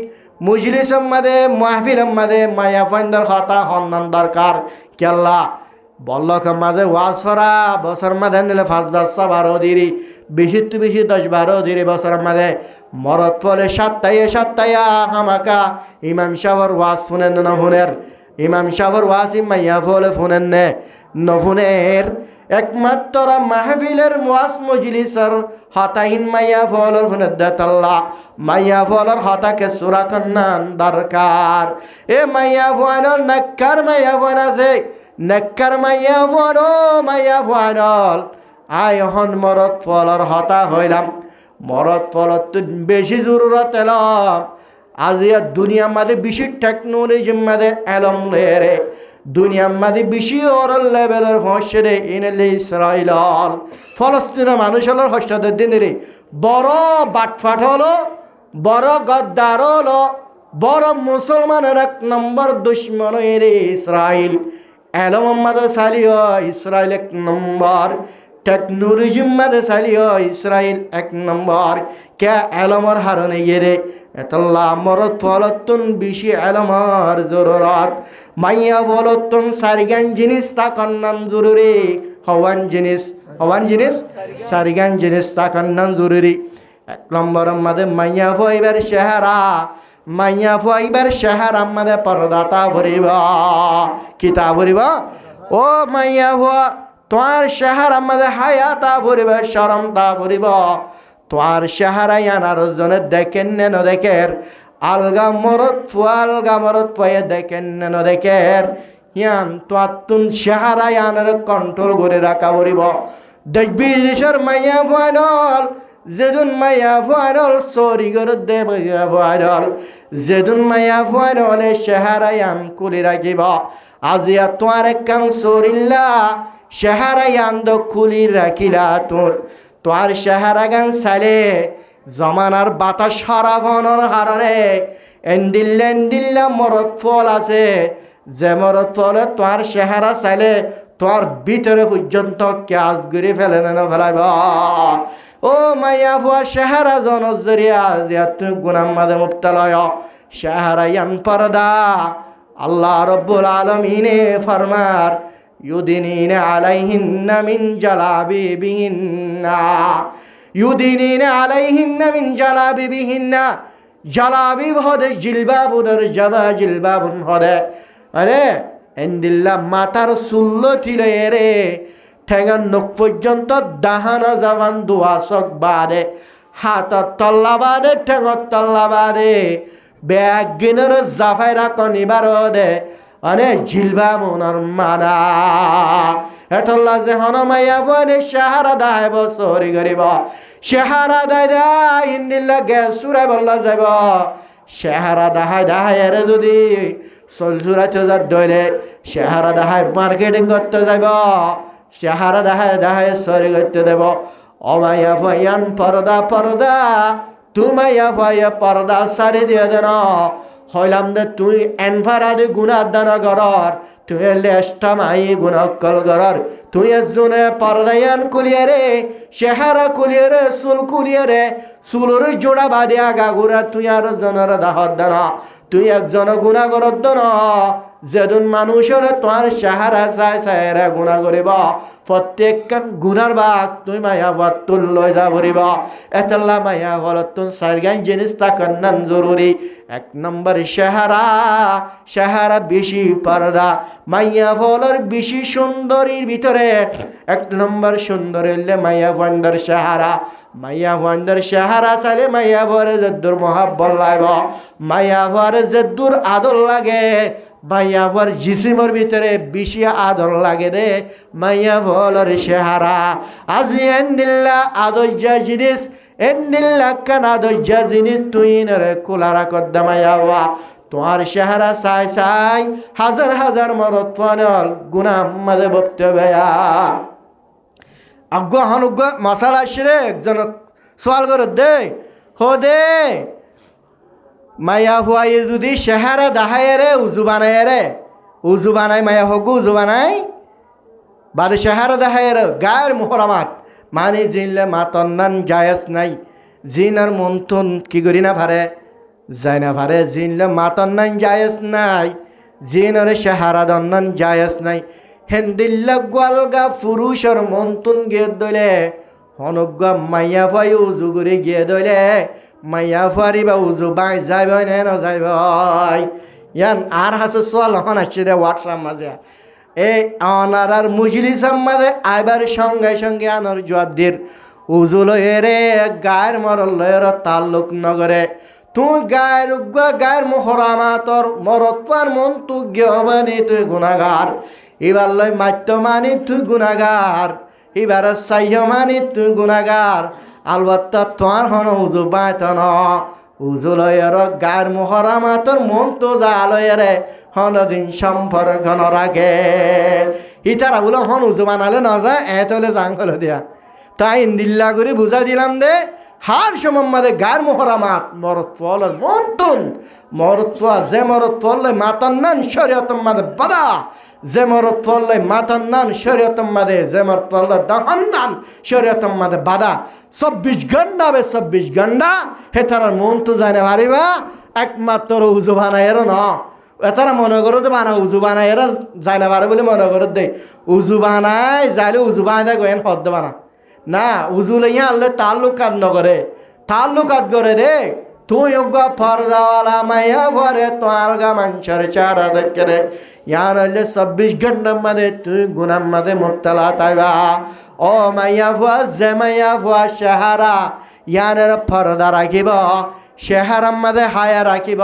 মুজলিসের মাঝে মাহফিলের মাঝে মাইয়া ফন্দর হতা হন্নান দরকার কেল্লা বল্লকের মাঝে ওয়াজ ফরা বছর মাঝে নিলে 5-10 12 দিরি বেশি তো বেশি 10-12 দিরি বছরের মাঝে মরত ফলে সাতটাইয়া হামাকা ইমাম সাহর ওয়াজ শুনেন না শুনের ইমাম সাহর ওয়াজ মাইয়া ফলে শুনেন নে নফুনের একমাত্র মাহফিলের ওয়াজ মজলিসের হতাহীন মাইয়া ফলর ফুনের দেতাল্লাহ মাইয়া ফলর হতাকে সুরা কন্নান দরকার এ মাইয়া ফল নেককার মাইয়া ফল আছে নেককার মাইয়া ফল মাইয়া ফল আয় হন মরত ফলর হতা হইলাম মরত ফলত তো বেশি জরুরত এলাম আজিয়া দুনিয়া মাঝে বেশি টেকনোলজি মাঝে এলম রে দুনিয়ার মাঝে বেশি ওরাল লেভেলের হচ্ছে রে ইনেলে ইসরায়েল ফলস্তিনের মানুষ হলো হস্তাদের দিন রে বড় বাটফাট হলো বড় গদ্দার হলো বড় মুসলমানের এক নম্বর দুশ্মন রে ইসরায়েল এলম মাঝে চালিও ইসরায়েল এক নম্বর টেকনোলজি মাঝে চালিও ইসরায়েল এক নম্বর কে এলমর হারনে রে এতল্লা মরত ফলতুন বেশি এলমার জরুরত মাইয়া ফলতুন সারিগান জিনিস তা কন্নান জরুরি হওয়ান জিনিস সারিগান জিনিস তা কন্নান জরুরি এক নম্বর আমাদের মাইয়া ফইবার শেহারা আমাদের পর্দাতা ভরিবা কিতা ভরিবা ও মাইয়া ফা তোমার শেহার আমাদের হায়াতা ভরিবা শরমতা ভরিবা তোমার চেহারাই আনার জন্য দেখেন ন দেখের আলগা মরত পয়ে দেখেন ন দেখের ইয়ান তোমার তুন চেহারাই আনার কন্ট্রোল করে রাখা পড়িব দেখবি দেশের মাইয়া ফাইনল যেদিন মাইয়া ফাইনল সরি করে দে মাইয়া ফাইনল যেদিন মাইয়া ফাইনলে চেহারাই আন কুলি রাখিব আজিয়া তোমার কান সরিল্লা চেহারাই আন দ কুলি রাখিলা তোর চেহারা গান চাইলে জমানার বাতাস হারাবনের হারণে এন্ডিল্লা মরত ফল আছে যে মরত ফলে তোর চেহারা চাইলে তোর ভিতরে পর্যন্ত কাজ করে ফেলে না ফেলাইব ও মাইয়া ফুয়া চেহারা জনজরিয়া যে তুই গুনার মাঝে মুক্তালয় চেহারা ইয়ান পর্দা আল্লাহ রব্বুল আলমিনে ফরমার يدنين عليهن من جلابيبهن يدنين عليهن من جلابيبهن جلابيب هذا جلباب ودر جبا جلباب هذا আরে এন্দিল্লা মাতার সুল্লো তিলে রে ঠেঙ্গার নখ পর্যন্ত দাহানা জাবান দুয়াশক বাদে হাতত তল্লা বাদে ঠেঙ্গর তল্লা বাদে ব্যাগ গিনের জাফাইরা কনিবার দে আরে জিলবা মনার মানা এতলা যে হনমাইয়া বনে চেহারা দায় বসরি গরিব চেহারা দায় ইন্দিল্লা গ্যাস সুরাই বললা যাব চেহারা দাহায় এর যদি চলচুরাইতে যা দইলে চেহারা দাহায় মার্কেটিং করতে যাব চেহারা দাহায় সরি করতে দেব অমাইয়া ফাইয়ান পর্দা তুমাইয়া ফাইয়া পর্দা সারি দিয়ে দেন হইলাম দে তুই এনফারাদি গুণার দানা গরর তুই লেস্টা মাই গুণকল গরর তুই এজনে পর্দায়ান কুলিয়ে রে চেহারা কুলিয়ে রে চুল কুলিয়ে রে চুলর জোড়া বাদে আগা গুড়া তুই আর জনের দাহত দানা তুই একজন গুণা গরত দান যেদিন মানুষের তোমার চেহারা চাই রে গুণা করিব প্রত্যেক গুণার বাঘ তুই মায়া বতুল লই যা ভরিব এতলা মায়া হলত তুন সারগান জিনিস তা কন্নান জরুরি এক নম্বর চেহারা বেশি পর্দা মাইয়া ফলর বেশি সুন্দরীর ভিতরে এক নম্বর সুন্দর হইলে মাইয়া ফন্দর চেহারা চাইলে মাইয়া ভরে যদ্দুর মহাব্বত লাইব মাইয়া ভরে যদ্দুর আদর লাগে মাইয়া ভর জিসিমর ভিতরে বেশি আদর লাগে রে মাইয়া ফলর চেহারা আজি এন্দিল্লা আদর্যা জিনিস এন্দিল্লা কান আদর্যা জিনিস তুই নরে কুলারা কদ্দামাইয়া তোমার চেহারা চাই হাজার মরত ফানল গুনাহ মাঝে বপতে বেয়া আজ্ঞা হানুজ্ঞা মশালা আসছে একজন সোয়াল করে দে হো দে মাইয়া হুয়াই যদি চেহারা দাহায় রে উজু বানায় মাইয়া হগু উজু বানায় বাদে চেহারা দাহায় রে গায়ের মোহরামাত মানে জিনলে মাতন্নান জায়েজ নাই জিন আর মন্থন কি করি না পারে যায় না পারে জিনলে মাতন্নান জায়েজ নাই জিন আর চেহারা দন্নান জায়েজ নাই হেন্দিল্লা গোয়ালগা পুরুষর মন্থন গিয়ে দইলে হনজ্ঞা মাইয়া ফাই উজু করে গিয়ে দইলে মাইয়া ফুয়ারি বা উজু বাই যাইব না যাইব ইয়ান আর হাসে সোয়াল হন আসছে রে হোয়াটসঅ্যাপ মাঝে এই আনার মুজলিসাম মাঝে আইবার সঙ্গে সঙ্গে আনার জবাব দের উজু লয়ে রে গায়ের মরল লয়ের তাল্লুক নগরে তুই গায়ের উগ্গা গায়ের মোহরামাতর মরত্বার মন তুই গেবানি তুই গুনাগার এবার লয় মাত্য মানি তুই গুনাগার এবার সাইহ মানি তুই গুনাগার আলবত্তা তোমার হন উজু বাইত ন উজু লয়ের গায়ের মোহরামাতর মন তো যা লয়েরে হনদিন সম্পর্ক ন রাখে ইতারা বলো হন উজু বানালে না যায় এতলে জাঙ্গল দিয়া তাই ইন্দিল্লা করে বুঝা দিলাম দে হার সমম্মাদে গার মোহরামাত মরত্বল মন্তুন মরত্বা যে মরত্বলে মাতান্নান শরীয়তম মাদে বাদা যে মরত্বলে মাতান্নান শরীয়তম মাদে যে মরত্বলে দাহান্নান শরীয়তম মাদে বাদা 24 ঘন্টা বে 24 ঘন্টা হে তার মন তো জানে পারিবা একমাত্র উজু বানায়ের না এতারা মনে করো যে বানা উজু বানায়ের জানে পারে বলে মনে করো দে উজু বানায় যাইলে উজু বানায় গোয়েন হদ বানা না উজু লইয়া আনলে তাল্লুকাত নগরে তাল্লুকাত করে রে তুই উগ্গা ফরদাওয়ালা মাইয়া ভরে তো আলগা মানুষের চারা দেখে রে ইয়ার হইলে 24 ঘন্টার মাঝে তুই গুনার মাঝে মুবতালা তাইবা ও মাইয়া ভুয়া যে মাইয়া ভুয়া চেহারা ইয়ানের ফরদা রাখিব চেহারার মাঝে হায়া রাখিব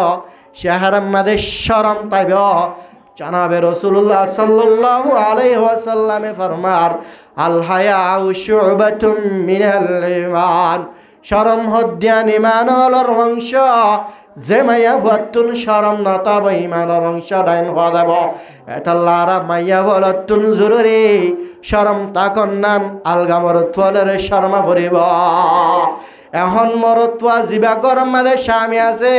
চেহারার মাঝে শরম পাইব জানাবে রাসূলুল্লাহ সাল্লাল্লাহু আলাইহি ওয়াসাল্লামে ফরমার আল হায়াউ শুবাতুম মিনাল ঈমান শরম হদ্যান ঈমানের অংশ যে মাইয়া ভতুন শরম নতা ঈমানের অংশ ডাইন হওয়া যাব এটা লারা মাইয়া ভতুন জরুরি শরম তাকন নাম আলগা মরত্বলের শর্মা ভরিব এখন মরত্বা জিবা গরম মাঝে স্বামী আছে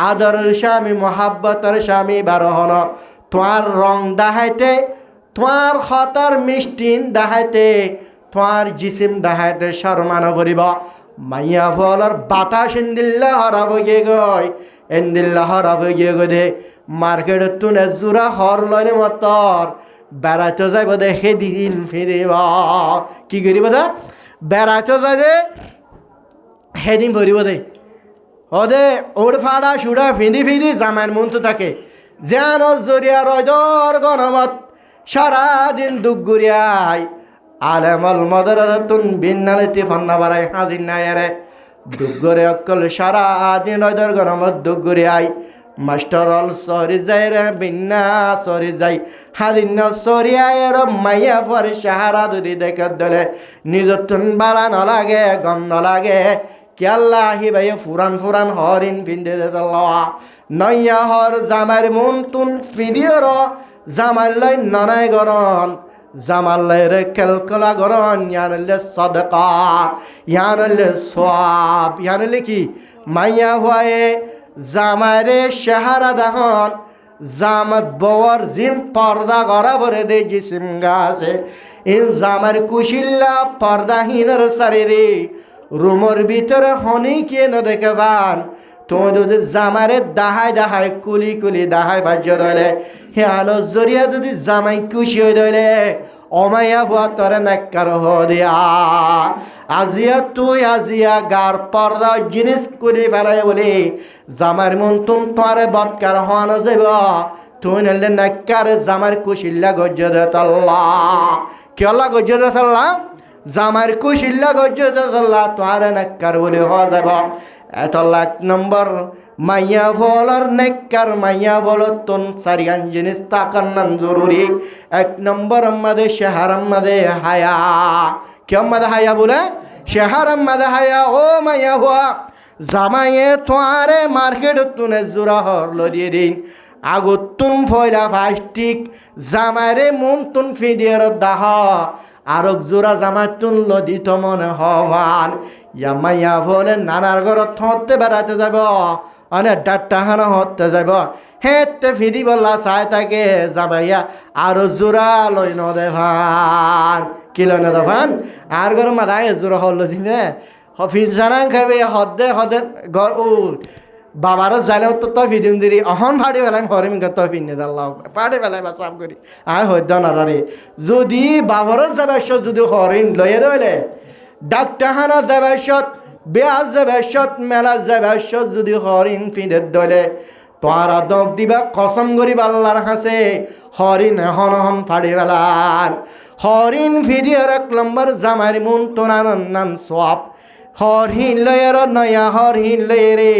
আদরের স্বামী মহাব্বতের স্বামী বারহন তোমার রং দেখাইতে তোমার খতর মিষ্টিন দেখাইতে তোমার জিসিম দেখাইতে শর্মা নগরিব মাইয়া ফলর বাতাস ইন্দিল্লা হরাব গিয়ে গয় ইন্দিল্লা হরাব গিয়ে গো দে মার্কেটত তুনে জোড়া হর লইলে মতর বেড়াইতে যাইব দে সেদিন ফিরিব কি করিব দা বেড়াইতে যাই দে সেদিন ভরিব দে দে ওর ফাড়া সুড়া ফিরি ফিরি জামার মনতো থাকে যেন জরিয়া রজর গরমত সারাদিন দুঃখ গুরিয়াই আলেমল মদরাতুন বিন্নালিতি ফন্না বাড়াই হাজির নাই রে দুঃখ গরে অকল সারাদিন রজর গরমত দুঃখ গুরিয়াই মাস্টার অল সরি যাই রে বিন্না সরি যাই হাদিন সরিয়াই র মাইয়া ফরি সাহারা দুদি দেখে দলে নিজতুন বালা নলাগে গম নলাগে কেল্লাহি ভাই ফুরান ফুরান হরিন পিন্দে দেল্লা নইয়া হর জামার মন তুন ফিরিয়র জামাল্লাই ননাই গরন জামাল্লাই রে কেলকলা গরন ইয়ানলে সদকা ইয়ানলে সওয়াব ইয়ানলে কি মাইয়া হয়ে জামারে শাহারা দাহন জামাত বওয়ার জিম পর্দা করা ভরে দে জিসিম গাছে ইন জামার কুশিল্লা পর্দাহীনের সারিরে রুমর ভিতরে হনি কে ন দেখে পান তুমি যদি জামারে দাহাই দাহাই কুলি কুলি দাহাই ভাজ্য দলে হিয়ানো জরিয়া যদি জামাই খুশি হয়ে দলে অমাইয়া ভুয়া তরে নাক্কার হ দিয়া আজিয়া তুই আজিয়া গার পর্দা জিনিস কুলি ফেলাই বলি জামার মন তুম তোরে বৎকার হওয়ানো যাব তুই নলে নাক্কার জামার কুশিল্লা গজ্য দে তল্লা কেলা গজ্য দে তল্লা জামার কুশিল্লা গজ্য দে তল্লা তোরে নাক্কার বলি হওয়া যাব এতলা 1 নম্বর মাইয়া ফলর নেককার মাইয়া বলতন সারিয়ান জিনিস তাকান্নান জরুরি 1 নম্বর আমাদের শহর আমাদের হায়া কি আমাদের হায়া বলে শহর আমাদের হায়া ও মাইয়া হওয়া জামাইয়ে তোয়ারে মার্কেট তুনে জোড়া হর লরিয়ে দিন আগতুন ফয়লা ফাস্টিক জামারে মন তুন ফিডিয়ার দাহ আরক জোড়া জামাতুন লদিত মনে হওয়ান ইয়ামাইয়া বলে নানার ঘরত হতে বেড়াতে যাব অনেক ডাক্তাহানো হতে যাব হেতে ফিরি বললা চাই তাকে যাবাইয়া আরো জোড়া লই নদেভান কি লই নদেভান আর ঘর মাদায় জোড়া হল দিনে হফিজ জানাং খাবে হদে হদে ঘর ও বাবার যাইলে তো তই ফিদিন দিরি অহন ফাড়ি পেলাই হরিম তই ফিনে দাল্লাহ ফাড়ি পেলাই বা চাপ করি আয় হদ্য নারে যদি বাবার যাবে যদি হরিণ লইয়ে দইলে ডাক্তাহানা দেবাইছত বেয়াজ যাবেশত মেলা যাবেশত যদি হরিণ ফিদের দলে তোরা দক দিবা কসম করিবা আল্লাহর কাছে হরিণ এখন হন ফাড়ি বেলার হরিণ ফিরিয়ার 1 নম্বর জামার মন তোরার নাম সব হরিণ লয়ের নয়া হরিণ লয়ে রে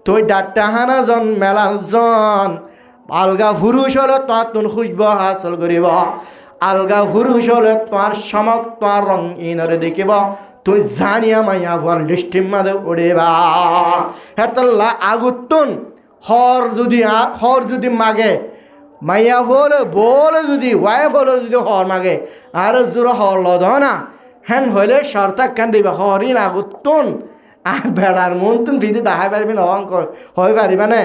তুই ডাট্টা হানা জন মেলার জন আলগা পুরুষ হলে তোমার তুন খুশব হাসল করিব আলগা পুরুষ হলে তোমার চমক তোমার রং ইনরে দেখিব তুই জানিয়া মাইয়া ভুয়ার লিস্টিম মাদে উড়িবা হেতল্লা আগুতুন হর যদি মাগে মাইয়া বলে যদি ওয়াইফ হলে যদি হর মাগে আর জোর হর লদ না হেন হইলে সরতা কেন দিবা হরিণ আগুতুন আর বেড়ার মন তুন ফিদি দেখা পারবি না হয়ে পারিবা না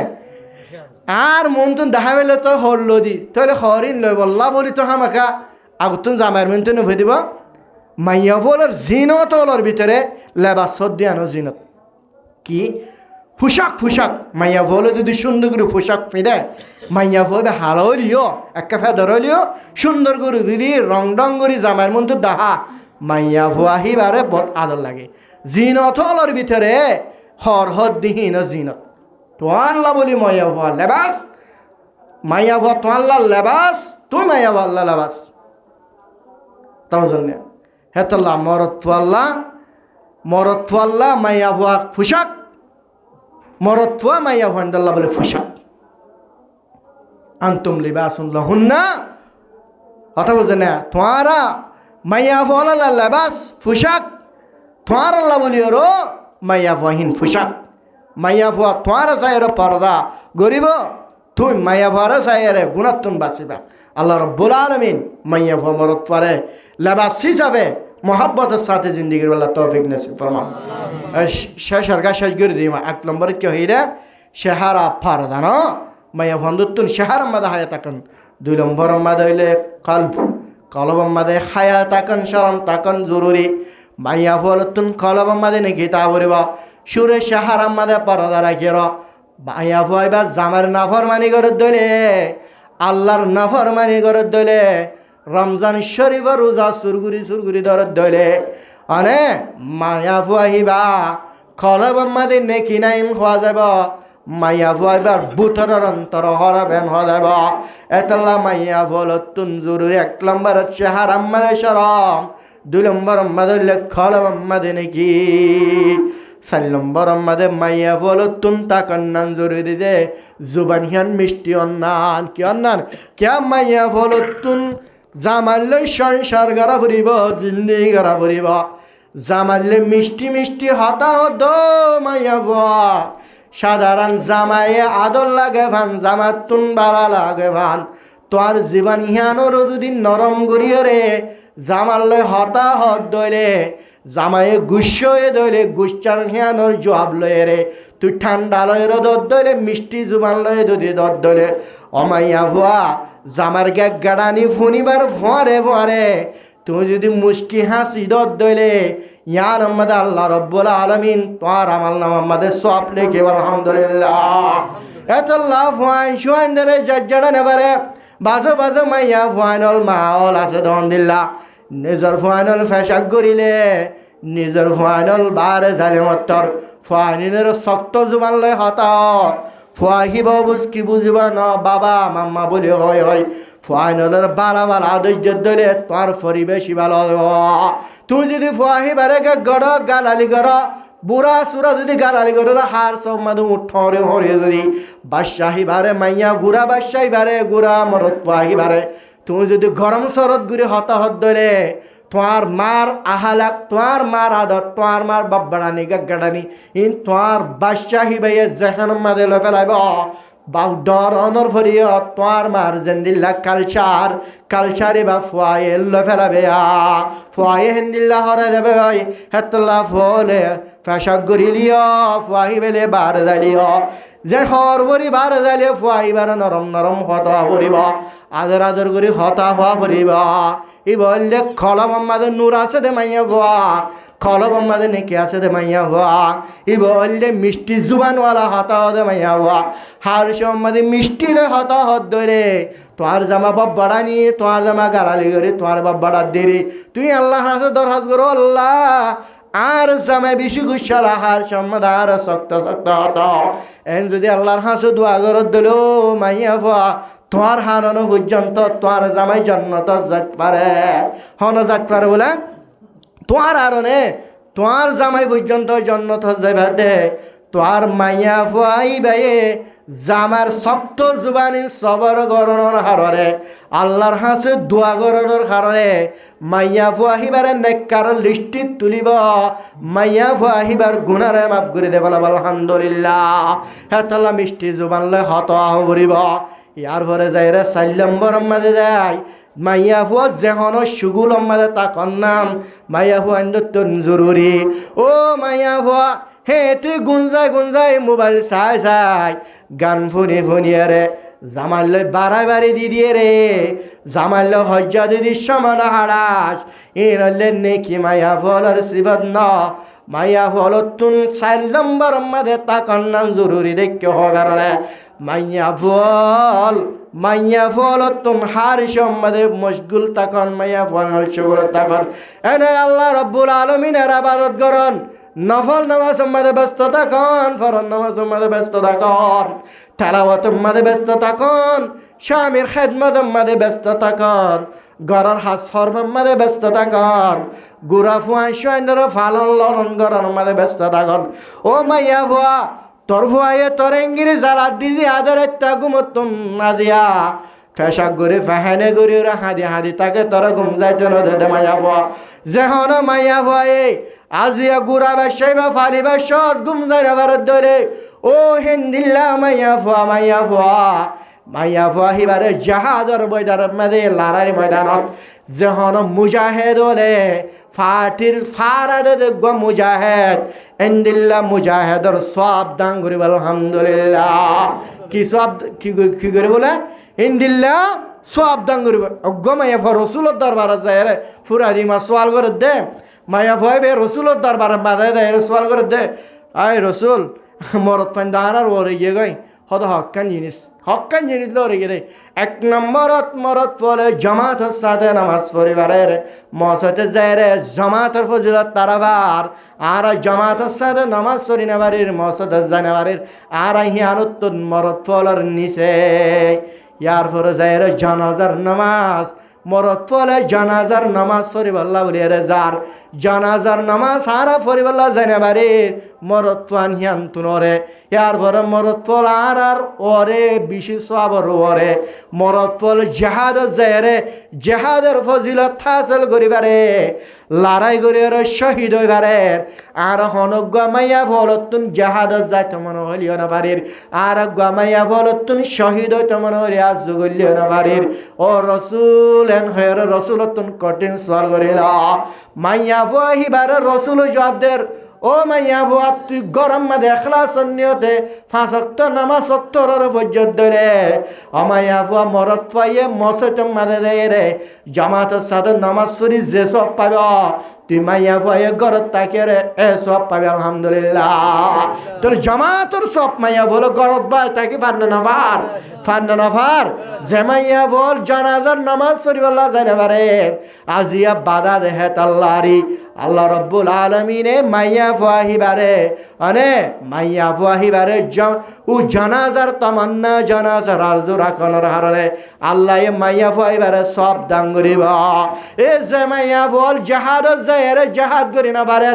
আর মন তুন দেখা পেলে তো হর লদি তাহলে হরিণ লই বললা বলি তো হামাকা আগুতুন জামার মন তুন হয়ে দিব মাইয়া বলার জিনত ওলর ভিতরে লেবাস দিয়ানো জিনত কি পোশাক মাইয়া বলে যদি সুন্দর করে পোশাক ফিরে মাইয়া বলবে হাল হলিও একটা ফেদর হলিও সুন্দর করে যদি রং ডং করে জামার মন তো দাহা মাইয়া ভুয়াহিবারে বট আদর লাগে জিনত ওলর ভিতরে হর দিহীন জিনত তোয়াল্লা বলি মাইয়া ভুয়া লেবাস মাইয়া ভুয়া তোয়াল্লা লেবাস তুই মাইয়া ভুয়া লেবাস তাও জন্য হেতল্লা মরত্বাল্লা মাইয়া ভুয়া পোশাক মরত্বা মাইয়া ভুয়ান্দাল্লা বলে পোশাক আন্তুম লিবাসুন লাহুন্না কথা বুঝে না তোমারা মাইয়া ভুয়ালা লেবাস পোশাক তোমার আল্লাহ বলি রো মাইয়া ভুয়াহীন পোশাক মাইয়া ভুয়া তোমার চাইয়ের পর্দা গরিব তুই মাইয়া ভুয়ার চাইয়ের গুণাত্তুন বাঁচিবা আল্লাহ রব্বুল আলামিন মাইয়া ভুয়া মরত্বারে লেবাস হিসাবে মোহাব্বতের সাথে জিন্দগির বেলা তৌফিক নসিব ফরমান শেষ করে দিই 1 নম্বরে কি হইরে শেহারা ফারদান মাইয়া বন্ধুত্বন শেহার মাদা হায়া তাকন 2 নম্বর মাদা হইলে কলব মাদে হায়া তাকন শরম তাকন জরুরি মাইয়া বলতুন কলব মাদে নাকি তা বলিবা সুরে শেহার মাদে পরদা রাখির মাইয়া ভয়বা জামার নাফরমানি করে দলে আল্লাহর নাফরমানি করে দলে রমজান শরীফ রোজা সুরগুরি দরদ দলে অনে মায়া ফুয়াহিবা কলব মাদে নেকি নাইম হওয়া যাব মাইয়া ফুয়াইবার বুথর অন্তর হরাবেন হওয়া যাব এতলা মাইয়া ফলতুন জরুরি 1 নম্বর চেহারা মাদে শরম 2 নম্বর মাদে কলব মাদে নেকি 4 নম্বর মাদে মাইয়া ফলতুন তাকান্নান জরুরি দে জুবান হিয়ান মিষ্টি অন্নান কি অন্নান কে মাইয়া ফলতুন জামাল্লে সংসার গড়া ফুরিব জিন্দি গড়া ফুরিব জামাল্লে মিষ্টি হতা হদ মাইয়া ভুয়া সাধারণ জামাইয়ে আদর লাগে ভান জামাতুন বালা লাগে ভান তোর জীবন হিয়ানোর যদি নরম করিয়ে রে জামাল্লে হতা হদ দইলে জামাইয়ে গুস্সয়ে দইলে গুচ্চার হিয়ানোর জবাব লয়ে রে তুই ঠান্ডা লয়ে দর দইলে মিষ্টি জুবান লয়ে যদি দর দইলে অমাইয়া ভুয়া জামার গ্যাগ গাড়ানি ফুনিবার ফোয়ারে তুমি যদি মুস্কি হাসি দর দইলে ইয়ার আম্মাদে আল্লাহ রব্বুল আলামিন তোর আমল নামাম্মাদে সব লেখে আলহামদুলিল্লাহ এতল্লাহ ফুয়াইন শুয়াইন ধরে জজ্জাড়া নেবারে বাজো মাইয়া ফুয়াইনল মাওল আছে দন্দিল্লা নিজর ফুয়াইনল ফেশাক করিলে নিজর ফুয়াইনল বারে জালে মত্তর ফুয়াইনের শক্ত জুবান লয় হতা ফুয়াহিব বুঝকি বুঝিবা ন বাবা মাম্মা বলে হয় ফুয়াইনলের বালা আদর্য দলে তোর পরিবেশই ভালো তুই যদি ফুয়াহিবারে গড় গালালি গড় বুড়া সুরা যদি গালালি গড় হার সব মাদু উঠরে হরে যদি বাদশাহী বারে মাইয়া গুড়া বাদশাহী বারে গুড়া মরত ফুয়াহিবারে তুই যদি গরম শরৎ গুড়ি হতাহত দলে তোমার মার আহালাক তোমার মার আদত তোমার মার বাব্বাড়ানি গাগাড়ানি ইন তোমার বাদশাহী ভাইয়ে যেখান মাদে ফেলাইব বাউডর অনর ফরিয় তোমার মার জেন্দিল্লা কালচারে বা ফুয়ায়ে ফেলাবে ফুয়ায়ে হেন্দিল্লা হরে দেবে হেতলা ফলে ফেশাক গরিলিও ফুয়াহি বেলে বার দালিও যে হর বরি বার দালিও ফুয়াহি বার নরম হতা করিব আদর করি হতা হওয়া করিব ই বললে খলব আমাদের নূর আছে দে মাইয়া ভুয়া খলব আমাদের নেকি আছে দে মাইয়া ভুয়া ই বললে মিষ্টি জুবানওয়ালা হতা দে মাইয়া ভুয়া হার আমাদের মিষ্টি লে হতা হত ধরে তোমার জামা বাব্বাড়া নিয়ে তোমার জামা গালালি করে তোমার বাব্বাড়া দেরে তুই আল্লাহ হাতে দরখাস্ত করো আল্লাহ আর জামাই বেশি গুছাল আহার সম্মদ আর শক্ত শক্ত হত এন যদি আল্লাহর হাসে দোয়া করত দিল মাইয়া ভুয়া তোমার হারানো পর্যন্ত তোমার জামাই জান্নাত যাইতে পারে হন যাইতে পারে বলে তোমার হারণে তোমার জামাই পর্যন্ত জান্নাত যাইবা দে তোমার মাইয়া ভুয়াই বাইয়ে জামার শক্ত জুবানি সবর গরণর হারণে আল্লাহর হাসে দোয়া গরণর কারণে মাইয়া ফুয়াহিবারে নেককার লিস্টিত তুলিব মাইয়া ফুয়াহিবার গুনারে মাফ করে দেব আলহামদুলিল্লাহ হেতলা মিষ্টি জুবান লয় হত আহরিব ইয়ার পরে যাইরে 4 নম্বর মাঝে যায় মাইয়া ফুয়া যেহন সুগুল মাঝে তা কন্নাম মাইয়া ফুয়া ইন্দুত্তন জরুরি ও মাইয়া ফুয়া হে তুই গুঞ্জাই মোবাইল চাই গান ফুনিয়ে রে জামাল্লে বাড়াই দিয়ে রে জামাল্লে হজ্জা দিদি সমান হারাস এরলে নেকি মাইয়া ফলর সিবত ন মাইয়া ফল তুন 4 নম্বর মাঝে তা কন্যান জরুরি দেখে হগারে মাইয়া ফল তুন হার সম্মাদে মশগুল তখন মাইয়া ফল সগুল তখন এনে আল্লাহ রব্বুল আলমিনের আবাদত করন নফল নামাজ মাঝে ব্যস্ত থাকুন ফরজ নামাজ মাঝে ব্যস্ত থাকুন তেলাওয়াত মাঝে ব্যস্ত থাকুন স্বামীর খেদমত মাঝে ব্যস্ত থাকুন ঘরের হাস হরম মাঝে ব্যস্ত থাকুন গুড়া ফুয়াই সৈন্যর ফালন ললন গরর মাঝে ব্যস্ত থাকুন ও মাইয়া ভুয়া তোর ভুয়াইয়ে তোর এঙ্গিরি জ্বালার দিদি আদের একটা ঘুমতুম নাজিয়া ফেশাক করে ফেহানে করে ওরা হাঁদি তাকে তোরা ঘুম যাইতে নদে মাইয়া ভুয়া যেহন মাইয়া ভুয়াই আজিয়া গুড়া বাসাই বা ফালি বা সৎ ঘুম যায় ভারত ধরে ও হিন্দিল্লা মাইয়া ফুয়া হিবারে জাহাদর ময়দান মাঝে লড়াই ময়দানত যখন মুজাহেদ হলে ফাটির ফারাদে দেখব মুজাহেদ ইন্দিল্লা মুজাহেদর সব দান করিব আলহামদুলিল্লাহ কি সব কি করে বলে ইন্দিল্লা সব দান করিব অজ্ঞ মাইয়া ফুয়া রসুলের দরবার যায় রে ফুরাদি মা সোয়াল করে দে মাইয়া ভয় বে রসুলের দরবার বাধায় দেয় সোয়াল করে দে আয় রসুল মরত পান দাঁড়ার ওরে গিয়ে গই হদ হকান জিনিস ওরে গিয়ে দেয় 1 নম্বরত মরত বলে জামাতের সাথে নামাজ পরিবারের মসজিদে যায় রে জামাতের ফজিলত তারাবার আর জামাতের সাথে নামাজ পড়ি নেবারির মসজিদে জানাবারির আর হিয়ানুত মরত ফলের নিচে ইয়ার পরে যায় রে জানাজার নামাজ মরত ফলে জানাজার নামাজ পড়িবাল্লা বলি রে যার জানাজার নামাজ সারা পড়িবাল্লা জানাবারির মরত ফান হিয়ান তুনরে ইয়ার পরে মরত ফল আর ওরে বিশেষ আবার ওরে মরত ফল জেহাদ যায় রে জেহাদের ফজিলত হাসিল করিবারে লড়াই করিবারে শহীদ হইবারে আর হনজ্ঞ মাইয়া ফলতুন জেহাদত যাইতে মনে হলিও না বাড়ির আর গামাইয়া ফলতুন শহীদ হইতে মনে হলি আজ গলিও না বাড়ির ও রসুল এন হয়ে রসুলতুন কঠিন সওয়াল করিলা মাইয়া ফহিবারে রসুল জবাবদের ও মাইয়া ফুয়া তুই গরম মাঝে এখলাস নিয়তে 5 ওয়াক্ত নামাজ ওয়াক্তর পর্যন্ত ধরে মাইয়া ফুয়া মরত পাইয়ে মসজিদ মাঝে দেয় রে জামাতের সাথে নামাজ পড়ি যে সব পাবে তুই মাইয়া ফুয়া ঘরত তাকে রে সব পাবে আলহামদুলিল্লাহ তোর জামাতের সব মাইয়া বলো ঘরত বাই তাকে ফান্না নাফার যে মাইয়া বল জানাজার নামাজ পড়িবাল্লাহ জানে পারে আজিয়া বাধা দেহে তাল্লারি আল্লাহ রব্বুল আলমিনে মাইয়া ফুয়াহিবারে মাইয়া ফুয়াহিবারে ও জানাজার তামান্না জানাজার আরজু রাখনের হারে আল্লাহ মাইয়া ফুয়াহিবারে সব দান করিব এ যে মাইয়া বল জাহাদত যায় জাহাদ করি না পারে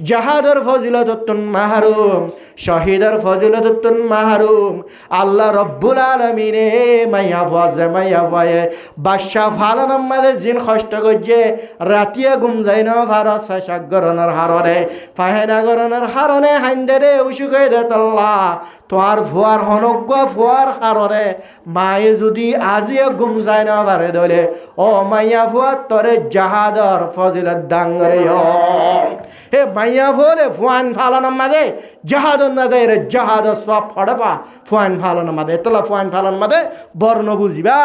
জাহাদর ফজিলতুন মাহরুম শহীদের ফজিলতুন মাহরুম আল্লাহ রব্বুল আলমিনে মাইয়া ফুয়ায়ে বাদশাহ ফালান আমাদের জিন কষ্ট করছে রাতিয়া ঘুম যায় না ভারত গরনের হারনে ফাহেনা গরনের হারনে হাইন্দে উসুকে দে তল্লা তোর ফুয়ার হনজ্ঞ ফুয়ার হারনে মায়ে যদি আজিয়ে ঘুম যায় না পারে দলে ও মাইয়া ফুয়া তরে জাহাদর ফজিলত ডাঙ্গরে হে মাইয়া ফুয়ারে ফুয়ান ফালানোর মাঝে জাহাদর না দেয় রে জাহাদর সব ফড়বা ফুয়ান ফালানোর মাঝে তোলা ফুয়ান ফালানোর মাঝে বর্ণ বুঝিবা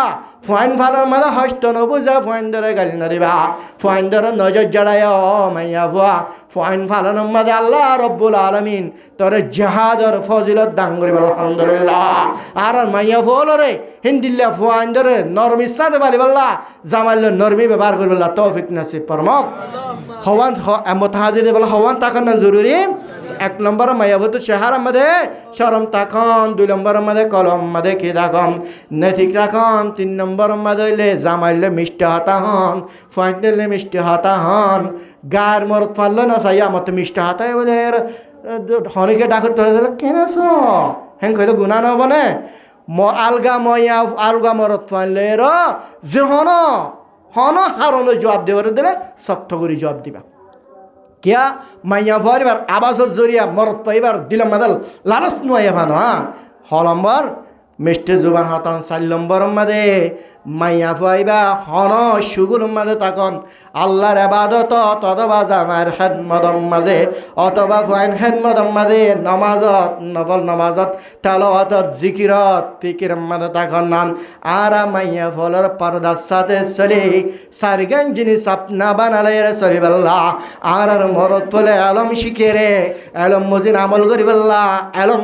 ফাইন ফালার মাঝে হস্ত নবুঝা ফাইন ধরে গালি নদিবা ফাইন ধরে নজর জড়ায় মাইয়া ফুয়া ফাইন ফালানোর মাঝে আল্লাহ রব্বুল আলমিন তোর জাহাদর ফজিলত দান করিব আলহামদুলিল্লাহ। আর মাইয়া ফুলরে হিন্দিল্লা ফাইন ধরে নরমি সাথে বালি বললা জামাইল নরমি ব্যবহার করিবল্লা তৌফিক নাসিব পরমক হওয়ান মতাহাদিদে বলা হওয়ান তাকান জরুরি। 1 নম্বর মায়াবত চেহারা মধ্যে শরম তাকন, 2 নম্বর মধ্যে কলম মধ্যে কি তাকন নৈতিক তাকন, 3 নম্বর মধ্যে হইলে জামাইলে মিষ্টি হাতা হন, ফাইনালে মিষ্টি হাতা হন। গায়ের মরত পারলো না চাই আমার তো মিষ্টি হাতায় বলে হনিকে ডাকত ধরে দিলে কেন হেন কইলে গুণা নবনে আলগা ময়া আলগা মরত পারলে যে হন হারলে জবাব দেবার দিলে শক্ত করে জবাব দিবা কিয়া মাইয়া ভরিবার আবাসের জরিয়া মরত পাইবার দিলাম মাদাল লালস নুয়াইয়া ভানো হলম্বর মিষ্টি জুবান হতন 4 নম্বর মাদে মাইয়া ফাইবা হন সুগুন মাদে তখন আল্লাহর ইবাদত অথবা জামার খেদমতর মাঝে অথবা ফাইন খেদমতর মাঝে নমাজত নফল নমাজত তেলাওয়াতত জিকিরত ফিকির মাদে তখন নান আর মাইয়া ফলর পর্দার সাথে চলি সারগান জিনিস আপনা বানালে চলিবাল্লা আর মরত ফলে আলম শিখে রে আলম মজিন আমল করিবাল্লা আলম